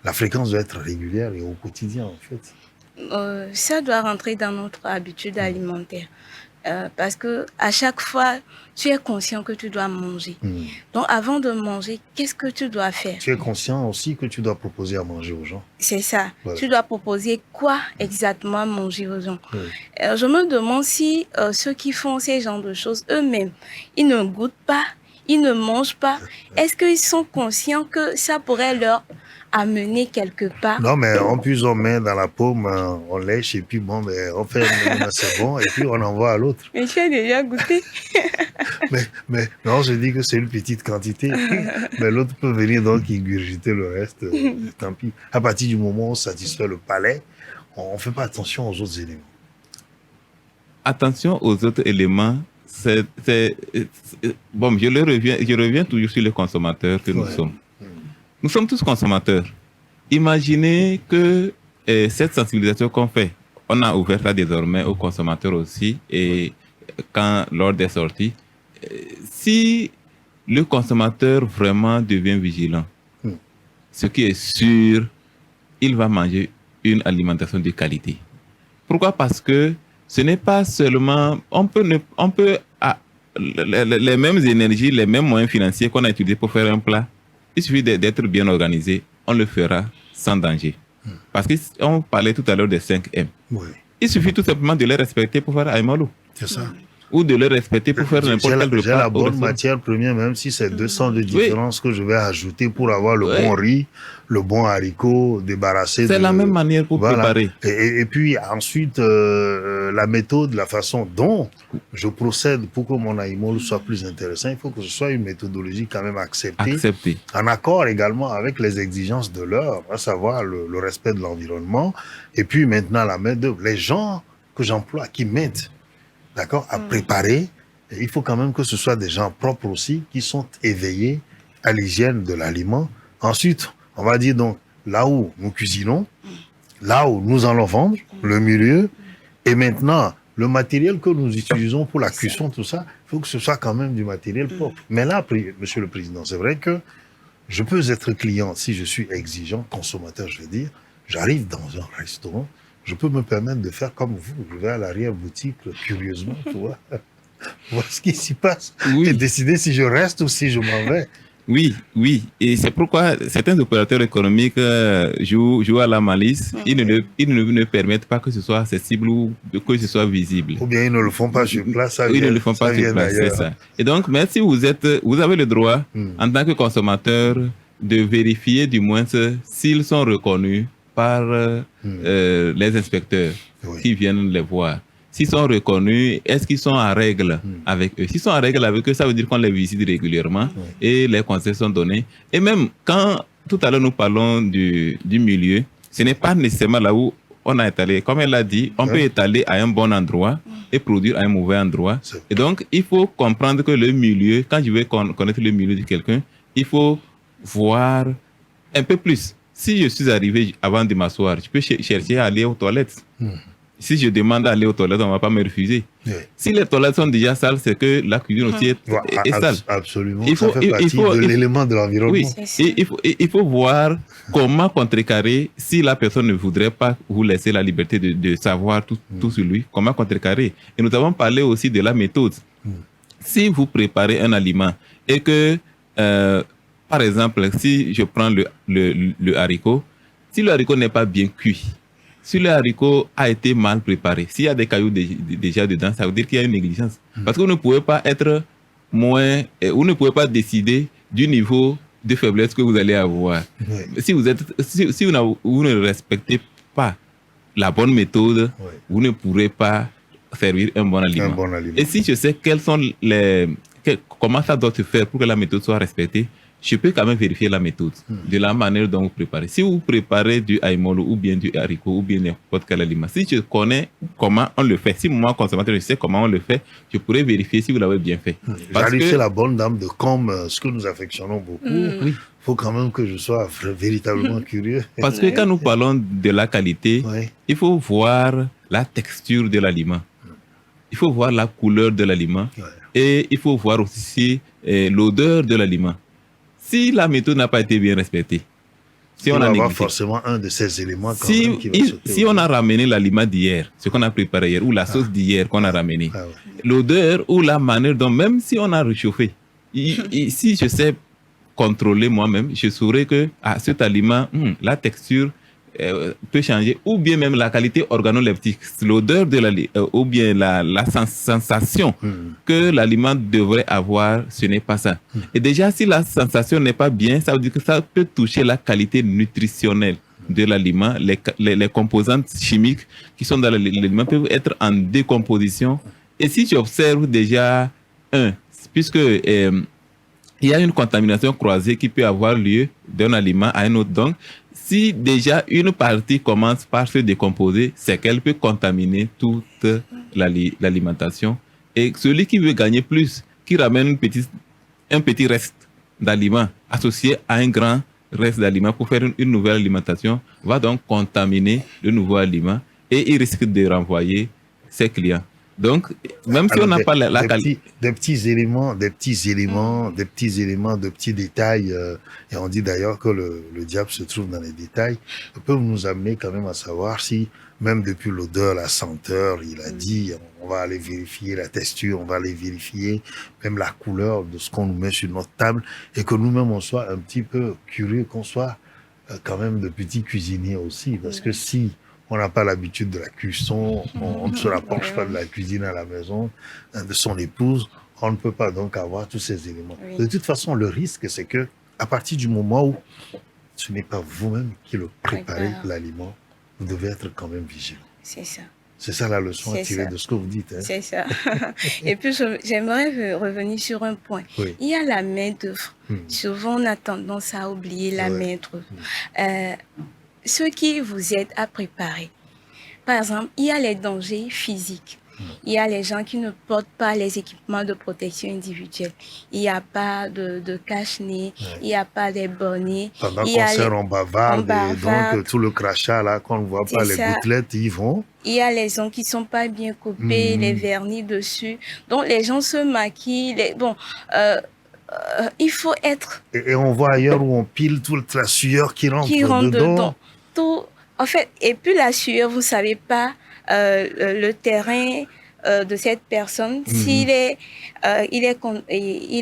La fréquence doit être régulière et au quotidien, en fait. Ça doit rentrer dans notre habitude alimentaire. Parce que à chaque fois, tu es conscient que tu dois manger. Donc, avant de manger, qu'est-ce que tu dois faire? Tu es conscient aussi que tu dois proposer à manger aux gens. C'est ça. Voilà. Tu dois proposer quoi exactement manger aux gens. Je me demande si ceux qui font ces genres de choses, eux-mêmes, ils ne goûtent pas, ils ne mangent pas. Est-ce qu'ils sont conscients que ça pourrait leur amener quelque part? Non, mais on puise on met dans la paume, on lèche et puis bon, on fait c'est bon et puis on envoie à l'autre. Mais tu as déjà goûté? mais non, je dis que c'est une petite quantité. Mais l'autre peut venir donc ingurgiter le reste. Tant pis. À partir du moment où on satisfait le palais, on ne fait pas attention aux autres éléments. Attention aux autres éléments. Bon, je reviens toujours sur les consommateurs que nous sommes. Nous sommes tous consommateurs. Imaginez que cette sensibilisation qu'on fait, on a ouvert ça désormais aux consommateurs aussi, et lors des sorties, si le consommateur vraiment devient vigilant, ce qui est sûr, il va manger une alimentation de qualité. Pourquoi? Parce que ce n'est pas seulement... On peut les mêmes énergies, les mêmes moyens financiers qu'on a utilisés pour faire un plat, il suffit d'être bien organisé, on le fera sans danger. Parce qu'on parlait tout à l'heure des 5M. Oui. Il suffit tout simplement de les respecter pour faire Aïmalou. C'est ça. Ou de les respecter pour faire n'importe quel repas. J'ai la bonne matière première, même si c'est 200 de différence que je vais ajouter pour avoir le bon riz, le bon haricot, débarrassé. C'est la même manière pour préparer. Et puis ensuite, la méthode, la façon dont je procède pour que mon aïmol soit plus intéressant, il faut que ce soit une méthodologie quand même acceptée. En accord également avec les exigences de l'heure, à savoir le respect de l'environnement. Et puis maintenant, la main-d'œuvre. Les gens que j'emploie, qui m'aident, d'accord, à préparer, il faut quand même que ce soit des gens propres aussi, qui sont éveillés à l'hygiène de l'aliment. Ensuite, on va dire donc, là où nous cuisinons, là où nous allons vendre, le milieu, et maintenant, le matériel que nous utilisons pour la cuisson, tout ça, il faut que ce soit quand même du matériel propre. Mais là, Monsieur le Président, c'est vrai que je peux être client si je suis exigeant, consommateur, je veux dire. J'arrive dans un restaurant, je peux me permettre de faire comme vous. Je vais à l'arrière-boutique, curieusement, tu vois, voir ce qui s'y passe et décider si je reste ou si je m'en vais. Oui, oui. Et c'est pourquoi certains opérateurs économiques jouent à la malice. Ils ne permettent pas que ce soit accessible ou que ce soit visible. Ou bien ils ne le font pas sur place. Ils ne le font pas sur place, c'est ça. Et donc, même si vous avez le droit, en tant que consommateur, de vérifier du moins s'ils sont reconnus par les inspecteurs qui viennent les voir. S'ils sont reconnus, est-ce qu'ils sont en règle avec eux? S'ils sont en règle avec eux, ça veut dire qu'on les visite régulièrement et les conseils sont donnés. Et même quand tout à l'heure nous parlons du milieu, ce n'est pas nécessairement là où on a étalé. Comme elle l'a dit, on peut étaler à un bon endroit et produire à un mauvais endroit. Et donc, il faut comprendre que le milieu, quand je veux connaître le milieu de quelqu'un, il faut voir un peu plus. Si je suis arrivé avant de m'asseoir, je peux chercher à aller aux toilettes. Si je demande d'aller aux toilettes, on ne va pas me refuser. Si les toilettes sont déjà sales, c'est que la cuisine aussi est sale. Absolument, ça fait partie de l'élément de l'environnement. Oui, il faut voir comment contrecarrer si la personne ne voudrait pas vous laisser la liberté de savoir tout sur lui, comment contrecarrer. Et nous avons parlé aussi de la méthode. Si vous préparez un aliment et que, par exemple, si je prends le haricot, si le haricot n'est pas bien cuit, si le haricot a été mal préparé, s'il y a des cailloux déjà dedans, ça veut dire qu'il y a une négligence. Parce que vous ne pouvez pas être vous ne pouvez pas décider du niveau de faiblesse que vous allez avoir. Si vous ne respectez pas la bonne méthode, vous ne pourrez pas servir un bon aliment. Et si je sais comment ça doit se faire pour que la méthode soit respectée, je peux quand même vérifier la méthode, de la manière dont vous préparez. Si vous préparez du aimolo ou bien du haricot ou bien n'importe quel aliment, si je connais comment on le fait, si moi, consommateur, je sais comment on le fait, je pourrais vérifier si vous l'avez bien fait. J'arrive chez la bonne dame de Com, ce que nous affectionnons beaucoup. Il faut quand même que je sois véritablement curieux. Parce que quand nous parlons de la qualité, il faut voir la texture de l'aliment. Il faut voir la couleur de l'aliment. Et il faut voir aussi l'odeur de l'aliment. Si la méthode n'a pas été bien respectée, si on a négligé, forcément un de ces éléments. Si on a ramené l'aliment d'hier, ce qu'on a préparé hier, ou la sauce d'hier qu'on a ramené, l'odeur ou la manière dont, même si on a réchauffé, si je sais contrôler moi-même, je saurais que cet aliment, la texture peut changer, ou bien même la qualité organoleptique, l'odeur de ou bien la sensation que l'aliment devrait avoir, ce n'est pas ça. Et déjà, si la sensation n'est pas bien, ça veut dire que ça peut toucher la qualité nutritionnelle de l'aliment. Les composantes chimiques qui sont dans l'aliment peuvent être en décomposition. Et si j'observe déjà puisque il y a une contamination croisée qui peut avoir lieu d'un aliment à un autre, donc si déjà une partie commence par se décomposer, c'est qu'elle peut contaminer toute l'alimentation. Et celui qui veut gagner plus, qui ramène un petit reste d'aliments associé à un grand reste d'aliments pour faire une nouvelle alimentation, va donc contaminer le nouveau aliment et il risque de renvoyer ses clients. Donc, même si on n'a pas la qualité... Des petits éléments, des petits détails, et on dit d'ailleurs que le diable se trouve dans les détails, peuvent nous amener quand même à savoir si, même depuis l'odeur, la senteur, il a dit, on va aller vérifier la texture, on va aller vérifier même la couleur de ce qu'on nous met sur notre table, et que nous-mêmes on soit un petit peu curieux, qu'on soit quand même de petits cuisiniers aussi, parce que si on n'a pas l'habitude de la cuisson, on ne se rapproche pas de la cuisine à la maison, de son épouse, on ne peut pas donc avoir tous ces éléments. De toute façon, le risque, c'est que à partir du moment où ce n'est pas vous-même qui le préparez, l'aliment, vous devez être quand même vigilant. C'est ça. C'est ça la leçon à tirer de ce que vous dites. C'est ça. Et puis, j'aimerais revenir sur un point. Il y a la main-d'œuvre. Souvent, on a tendance à oublier la main-d'œuvre. Ceux qui vous aident à préparer. Par exemple, il y a les dangers physiques. Il y a les gens qui ne portent pas les équipements de protection individuelle. Il n'y a pas de cache-nez, il n'y a pas des bonnets. Pendant Il y qu'on a sert, les- on on bavarde, et donc bavarde. tout le crachat là, qu'on ne voit pas, C'est les ça. gouttelettes, ils vont. Il y a les ongles qui sont pas bien coupés, les Mhm. vernis dessus. Donc les gens se maquillent. Il faut être Et on voit ailleurs où on pile toute la sueur qui qui rentre rentre dedans. dedans. Tout, en fait, et puis la sueur, vous savez pas le terrain de cette personne, il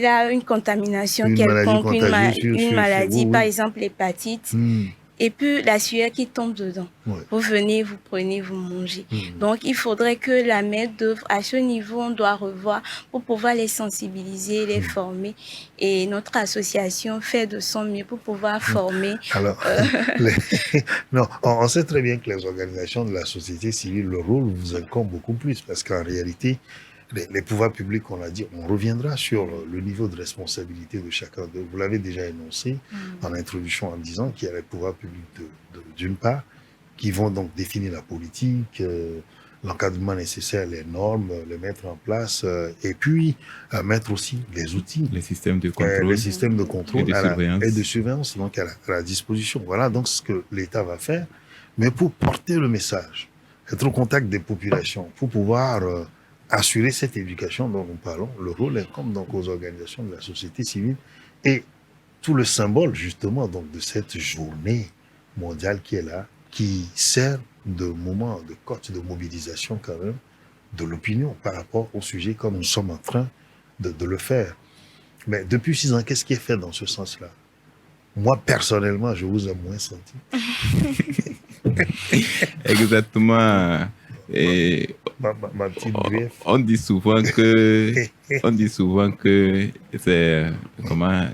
a une contamination Une maladie quelconque, contagieuse une maladie, oui, par oui. exemple l'hépatite, Mhm. et puis la sueur qui tombe dedans. Ouais. Vous venez, vous prenez, vous mangez. Mhm. Donc, il faudrait que la main d'œuvre, à ce niveau, on doit revoir pour pouvoir les sensibiliser, les former. Et notre association fait de son mieux pour pouvoir former. Alors, non, on sait très bien que les organisations de la société civile, le rôle vous incombe beaucoup plus parce qu'en réalité, les pouvoirs publics, on l'a dit, on reviendra sur le niveau de responsabilité de chacun d'eux. Vous l'avez déjà énoncé en introduction en disant qu'il y a les pouvoirs publics d'une part qui vont donc définir la politique, l'encadrement nécessaire, les normes, les mettre en place et puis mettre aussi les outils, Les systèmes de contrôle. les systèmes de contrôle et de surveillance. donc à la disposition. Voilà donc ce que l'État va faire. Mais pour porter le message, être au contact des populations, pour pouvoir assurer cette éducation dont nous parlons, le rôle incombe donc aux organisations de la société civile et tout le symbole justement donc de cette journée mondiale qui est là, qui sert de moment, de cote de mobilisation quand même de l'opinion par rapport au sujet comme nous sommes en train de le faire. Mais depuis 6 ans, qu'est-ce qui est fait dans ce sens-là? Moi, personnellement, je vous ai moins senti. Exactement. Et Ma petite grieffe. on dit souvent que c'est comment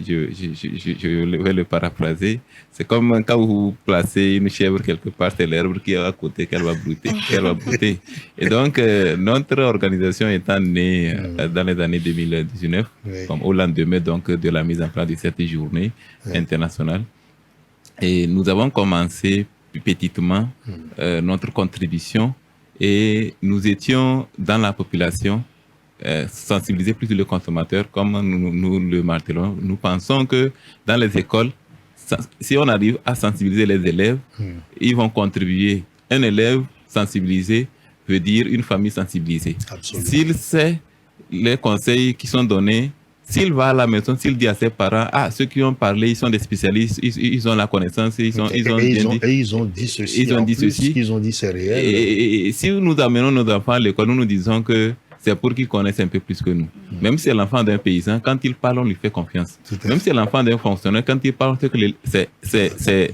je vais le paraphraser. C'est comme quand vous placez une chèvre quelque part, c'est l'herbe qui est à côté qu'elle va brouter. Et donc notre organisation étant née dans les années 2019, Oui. comme au lendemain donc de la mise en place de cette journée internationale, et nous avons commencé petitement notre contribution et nous étions dans la population sensibiliser plus le consommateur comme nous le martelons. Nous pensons que dans les écoles, si on arrive à sensibiliser les élèves, ils vont contribuer. Un élève sensibilisé veut dire une famille sensibilisée. Absolument. S'il sait les conseils qui sont donnés, s'il va à la maison, s'il dit à ses parents, ceux qui ont parlé, ils sont des spécialistes, ils ont la connaissance, ils ont dit ceci. Ils ont dit ceci. Ce qu'ils ont dit, c'est réel. Et si nous amenons nos enfants à l'école, nous disons que c'est pour qu'ils connaissent un peu plus que nous. Même si c'est l'enfant d'un paysan, quand il parle, on lui fait confiance. Même si c'est l'enfant d'un fonctionnaire, quand il parle, c'est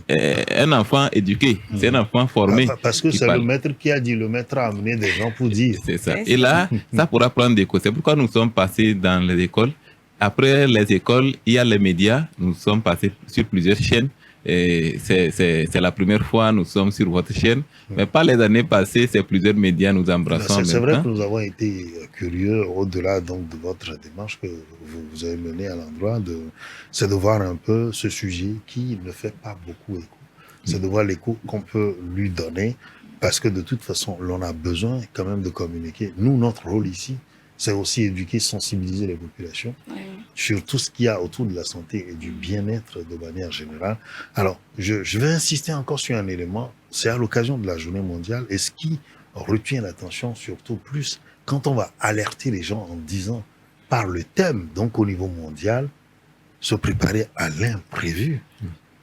un enfant éduqué, c'est un enfant formé. Parce que c'est le maître qui a dit, le maître a amené des gens pour dire. C'est ça. Et là, ça pourra prendre des côtés. C'est pourquoi nous sommes passés dans les écoles. Après les écoles, il y a les médias. Nous sommes passés sur plusieurs chaînes. Et c'est la première fois nous sommes sur votre chaîne. Mais pas les années passées, c'est plusieurs médias nous embrassons. C'est vrai que nous avons été curieux au-delà donc de votre démarche que vous avez menée à l'endroit c'est de voir un peu ce sujet qui ne fait pas beaucoup écho. C'est de voir l'écho qu'on peut lui donner parce que de toute façon, l'on a besoin quand même de communiquer. Nous, notre rôle ici, c'est aussi éduquer, sensibiliser les populations sur tout ce qu'il y a autour de la santé et du bien-être de manière générale. Alors, je vais insister encore sur un élément, c'est à l'occasion de la journée mondiale, et ce qui retient l'attention surtout plus quand on va alerter les gens en disant, par le thème, donc au niveau mondial, se préparer à l'imprévu.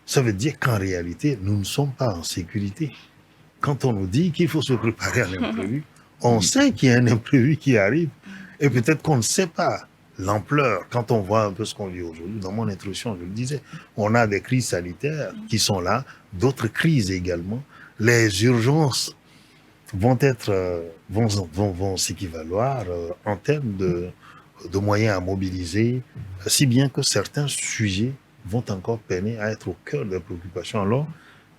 Ça veut dire qu'en réalité, nous ne sommes pas en sécurité. Quand on nous dit qu'il faut se préparer à l'imprévu, on sait qu'il y a un imprévu qui arrive. Et peut-être qu'on ne sait pas l'ampleur, quand on voit un peu ce qu'on vit aujourd'hui. Dans mon introduction, je le disais, on a des crises sanitaires qui sont là, d'autres crises également. Les urgences vont s'équivaloir en termes de moyens à mobiliser, si bien que certains sujets vont encore peiner à être au cœur des préoccupations, alors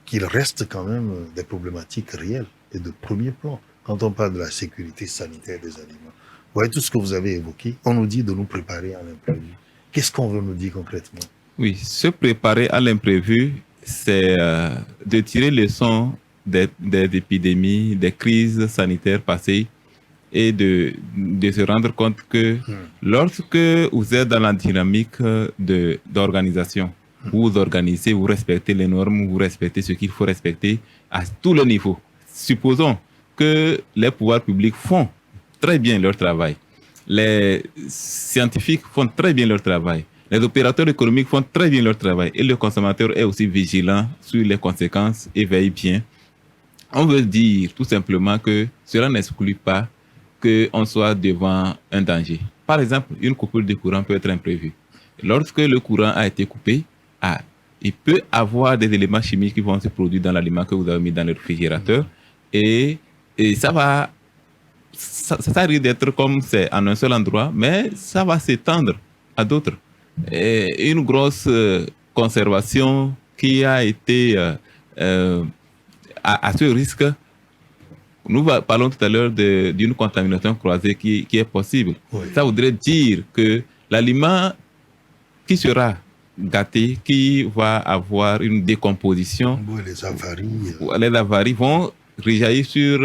qu'il reste quand même des problématiques réelles et de premier plan quand on parle de la sécurité sanitaire des aliments. Vous voyez tout ce que vous avez évoqué, on nous dit de nous préparer à l'imprévu. Qu'est-ce qu'on veut nous dire concrètement? Oui, se préparer à l'imprévu, c'est de tirer leçon des épidémies, des crises sanitaires passées et de se rendre compte que lorsque vous êtes dans la dynamique d'organisation, vous organisez, vous respectez les normes, vous respectez ce qu'il faut respecter à tous les niveaux. Supposons que les pouvoirs publics font très bien leur travail, les scientifiques font très bien leur travail, les opérateurs économiques font très bien leur travail et le consommateur est aussi vigilant sur les conséquences et veille bien. On veut dire tout simplement que cela n'exclut pas qu'on soit devant un danger. Par exemple, une coupure de courant peut être imprévue. Lorsque le courant a été coupé, il peut y avoir des éléments chimiques qui vont se produire dans l'aliment que vous avez mis dans le réfrigérateur et ça risque d'être comme c'est en un seul endroit, mais ça va s'étendre à d'autres. Et une grosse conservation qui a été à ce risque. Nous parlons tout à l'heure d'une contamination croisée qui est possible. Oui. Ça voudrait dire que l'aliment qui sera gâté, qui va avoir une décomposition, les avaries vont rejaillir sur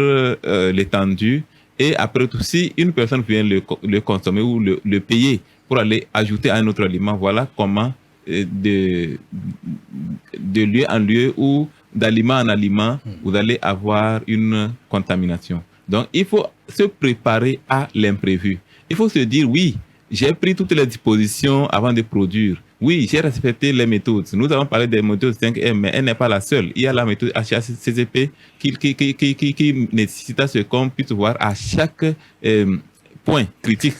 l'étendue et après tout, si une personne vient le consommer ou le payer pour aller ajouter à un autre aliment, voilà comment de lieu en lieu ou d'aliment en aliment, vous allez avoir une contamination. Donc, il faut se préparer à l'imprévu. Il faut se dire, oui, j'ai pris toutes les dispositions avant de produire. Oui, j'ai respecté les méthodes. Nous avons parlé des méthodes 5M, mais elle n'est pas la seule. Il y a la méthode HACCP qui nécessite à ce qu'on puisse voir à chaque point critique.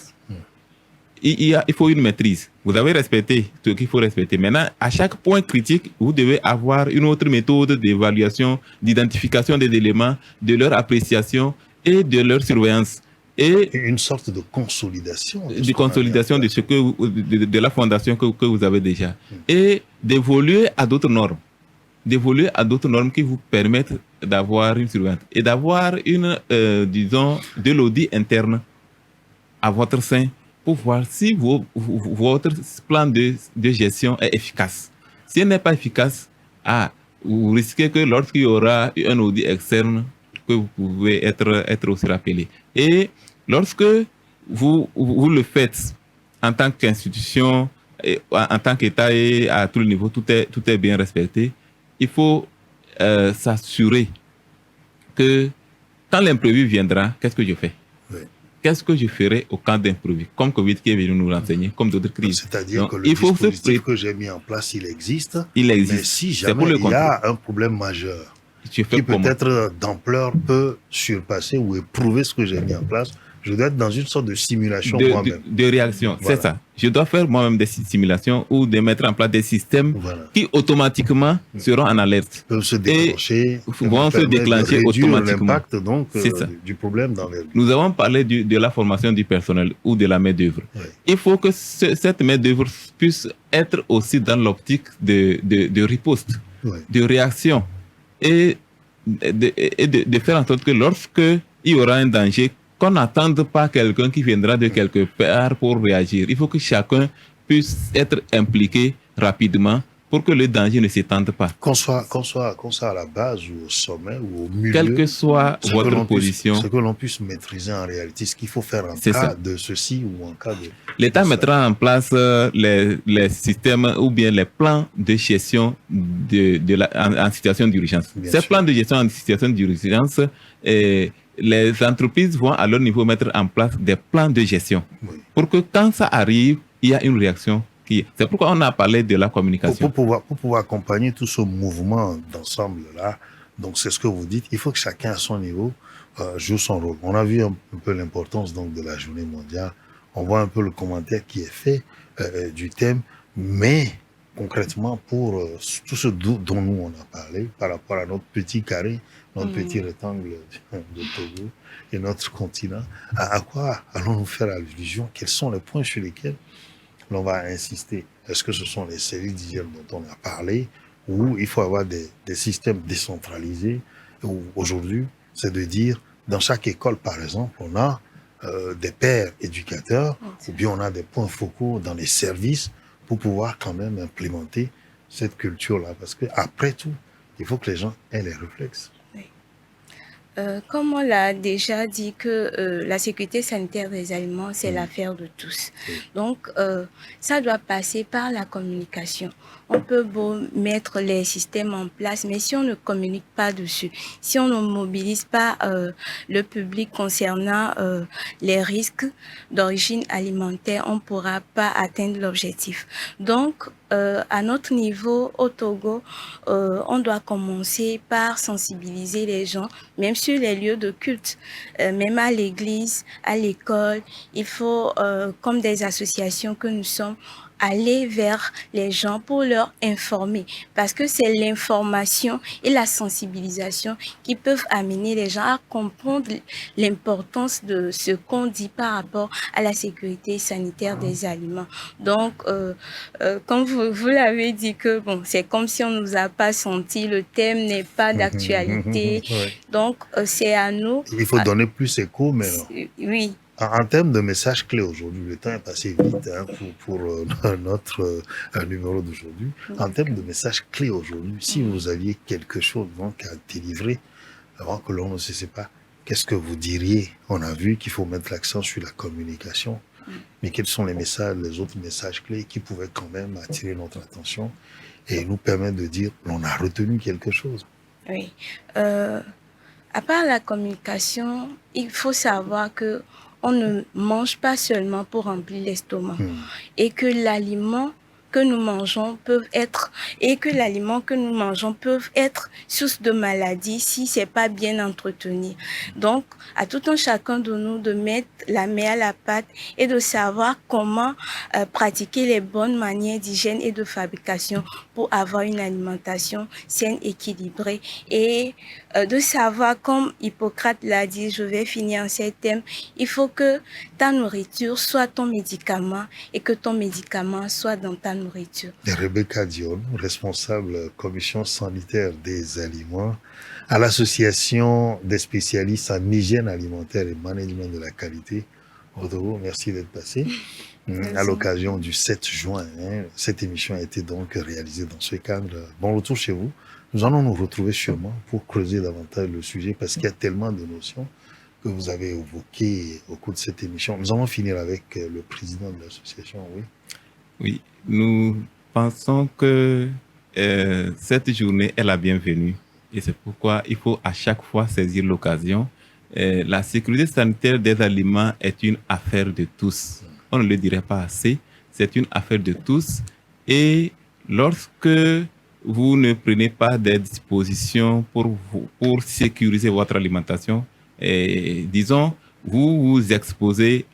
Il faut une maîtrise. Vous avez respecté ce qu'il faut respecter. Maintenant, à chaque point critique, vous devez avoir une autre méthode d'évaluation, d'identification des éléments, de leur appréciation et de leur surveillance. Et une sorte de consolidation. De consolidation de, de la fondation que vous avez déjà. Et d'évoluer à d'autres normes. D'évoluer à d'autres normes qui vous permettent d'avoir une surveillance. Et d'avoir une, disons, de l'audit interne à votre sein pour voir si votre plan de gestion est efficace. Si elle n'est pas efficace, vous risquez que lorsqu'il y aura un audit externe, que vous pouvez être aussi rappelé. Et lorsque vous le faites en tant qu'institution, en tant qu'État et à tout le niveau, tout est bien respecté, il faut s'assurer que quand l'imprévu viendra, qu'est-ce que je fais? Qu'est-ce que je ferai au cas d'imprévu, comme Covid qui est venu nous renseigner, comme d'autres crises. C'est-à-dire que le dispositif que j'ai mis en place, il existe. Mais si jamais il y a un problème majeur qui peut-être d'ampleur peut surpasser ou éprouver ce que j'ai mis en place, je dois être dans une sorte de simulation moi-même. De réaction, voilà. C'est ça. Je dois faire moi-même des simulations ou de mettre en place des systèmes qui automatiquement seront en alerte. Peuvent se déclencher. Vont se déclencher automatiquement. L'impact donc du problème dans les... Nous avons parlé de la formation du personnel ou de la main-d'œuvre. Oui. Il faut que cette main-d'œuvre puisse être aussi dans l'optique de riposte, de réaction et de faire en sorte que lorsque il y aura un danger, qu'on n'attende pas quelqu'un qui viendra de quelque part pour réagir. Il faut que chacun puisse être impliqué rapidement pour que le danger ne s'étende pas. Qu'on soit à la base ou au sommet ou au milieu. Quelle que soit votre position. Ce que l'on puisse maîtriser en réalité, ce qu'il faut faire en cas de ceci ou en cas de... L'État mettra en place les systèmes ou bien les plans de gestion en situation d'urgence. Ces plans de gestion en situation d'urgence, les entreprises vont à leur niveau mettre en place des plans de gestion pour que quand ça arrive, il y a une réaction. C'est pourquoi on a parlé de la communication. Pour pouvoir accompagner tout ce mouvement d'ensemble-là, donc c'est ce que vous dites, il faut que chacun à son niveau joue son rôle. On a vu un peu l'importance donc de la journée mondiale. On voit un peu le commentaire qui est fait du thème, mais concrètement pour tout ce dont nous on a parlé par rapport à notre petit carré, notre petit rectangle de Togo et notre continent, à quoi allons-nous faire allusion? Quels sont les points sur lesquels l'on va insister? Est-ce que ce sont les cellules d'hygiène dont on a parlé, ou il faut avoir des systèmes décentralisés? Aujourd'hui, c'est de dire, dans chaque école, par exemple, on a des pairs éducateurs, ou bien on a des points focaux dans les services pour pouvoir quand même implémenter cette culture-là. Parce que après tout, il faut que les gens aient les réflexes. Comme on l'a déjà dit que la sécurité sanitaire des aliments, c'est l'affaire de tous. Donc, ça doit passer par la communication. On peut beau mettre les systèmes en place, mais si on ne communique pas dessus, si on ne mobilise pas le public concernant les risques d'origine alimentaire, on ne pourra pas atteindre l'objectif. Donc, à notre niveau, au Togo, on doit commencer par sensibiliser les gens, même sur les lieux de culte, même à l'église, à l'école. Il faut, comme des associations que nous sommes, aller vers les gens pour leur informer, parce que c'est l'information et la sensibilisation qui peuvent amener les gens à comprendre l'importance de ce qu'on dit par rapport à la sécurité sanitaire des aliments. Donc, comme vous l'avez dit que bon, c'est comme si on ne nous a pas senti, le thème n'est pas d'actualité. Ouais. Donc, c'est à nous. Il faut donner plus écho, mais oui. En termes de messages clés aujourd'hui, le temps est passé vite pour notre numéro d'aujourd'hui. En termes de messages clés aujourd'hui, si vous aviez quelque chose donc à délivrer avant que l'on ne se sait pas, qu'est-ce que vous diriez? On a vu qu'il faut mettre l'accent sur la communication, mais quels sont les messages, les autres messages clés qui pouvaient quand même attirer notre attention et nous permettre de dire on a retenu quelque chose? Oui. À part la communication, il faut savoir que on ne mange pas seulement pour remplir l'estomac et que l'aliment que nous mangeons peuvent être source de maladies si c'est pas bien entretenu. Donc, à tout un chacun de nous de mettre la main à la pâte et de savoir comment pratiquer les bonnes manières d'hygiène et de fabrication pour avoir une alimentation saine, équilibrée et de savoir, comme Hippocrate l'a dit, je vais finir en ces thèmes, il faut que ta nourriture soit ton médicament et que ton médicament soit dans ta nourriture. Rebecca Dion, responsable commission sanitaire des aliments à l'association des spécialistes en hygiène alimentaire et management de la qualité. Rodrigo, merci d'être passé. À l'occasion du 7 juin, cette émission a été donc réalisée dans ce cadre. Bon retour chez vous. Nous allons nous retrouver sûrement pour creuser davantage le sujet parce qu'il y a tellement de notions que vous avez évoquées au cours de cette émission. Nous allons finir avec le président de l'association, oui. Oui, nous pensons que cette journée est la bienvenue et c'est pourquoi il faut à chaque fois saisir l'occasion. La sécurité sanitaire des aliments est une affaire de tous. On ne le dirait pas assez, c'est une affaire de tous. Et lorsque vous ne prenez pas des dispositions pour sécuriser votre alimentation, disons, vous vous exposez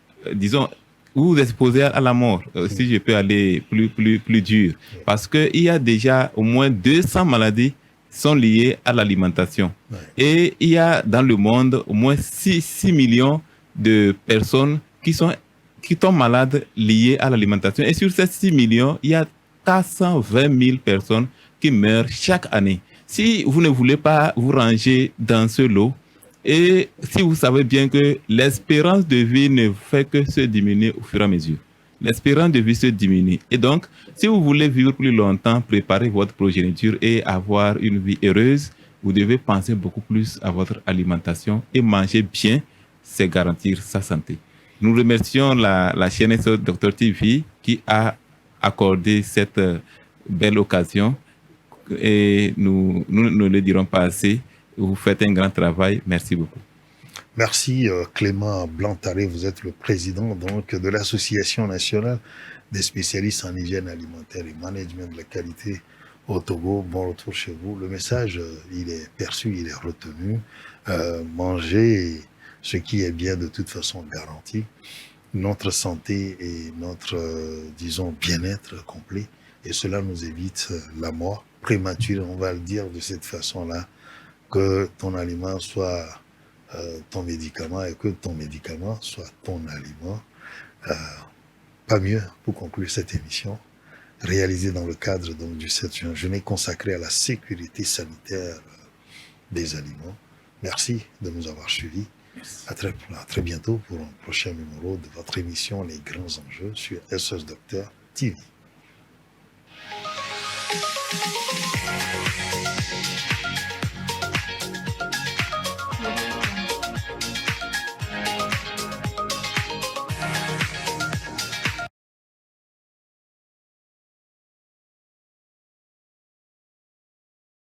à la mort, si je peux aller plus dur. Parce qu'il y a déjà au moins 200 maladies qui sont liées à l'alimentation. Ouais. Et il y a dans le monde au moins 6 millions de personnes qui tombent malades liées à l'alimentation. Et sur ces 6 millions, il y a 420 000 personnes qui meurent chaque année. Si vous ne voulez pas vous ranger dans ce lot, et si vous savez bien que l'espérance de vie ne fait que se diminuer au fur et à mesure, l'espérance de vie se diminue. Et donc, si vous voulez vivre plus longtemps, préparer votre progéniture et avoir une vie heureuse, vous devez penser beaucoup plus à votre alimentation et manger bien, c'est garantir sa santé. Nous remercions la chaîne Dr TV qui a accordé cette belle occasion et nous ne le dirons pas assez. Vous faites un grand travail. Merci beaucoup. Merci Clément Blantaré, vous êtes le président donc de l'Association nationale des spécialistes en hygiène alimentaire et management de la qualité au Togo. Bon retour chez vous. Le message, il est perçu, il est retenu. Manger ce qui est bien de toute façon garanti. Notre santé et notre, disons, bien-être complet. Et cela nous évite la mort prématurée, on va le dire de cette façon-là, que ton aliment soit ton médicament et que ton médicament soit ton aliment. Pas mieux pour conclure cette émission, réalisée dans le cadre donc, du 7 juin, journée consacrée à la sécurité sanitaire des aliments. Merci de nous avoir suivis. À très bientôt pour un prochain numéro de votre émission Les Grands Enjeux sur SOS Docteur TV.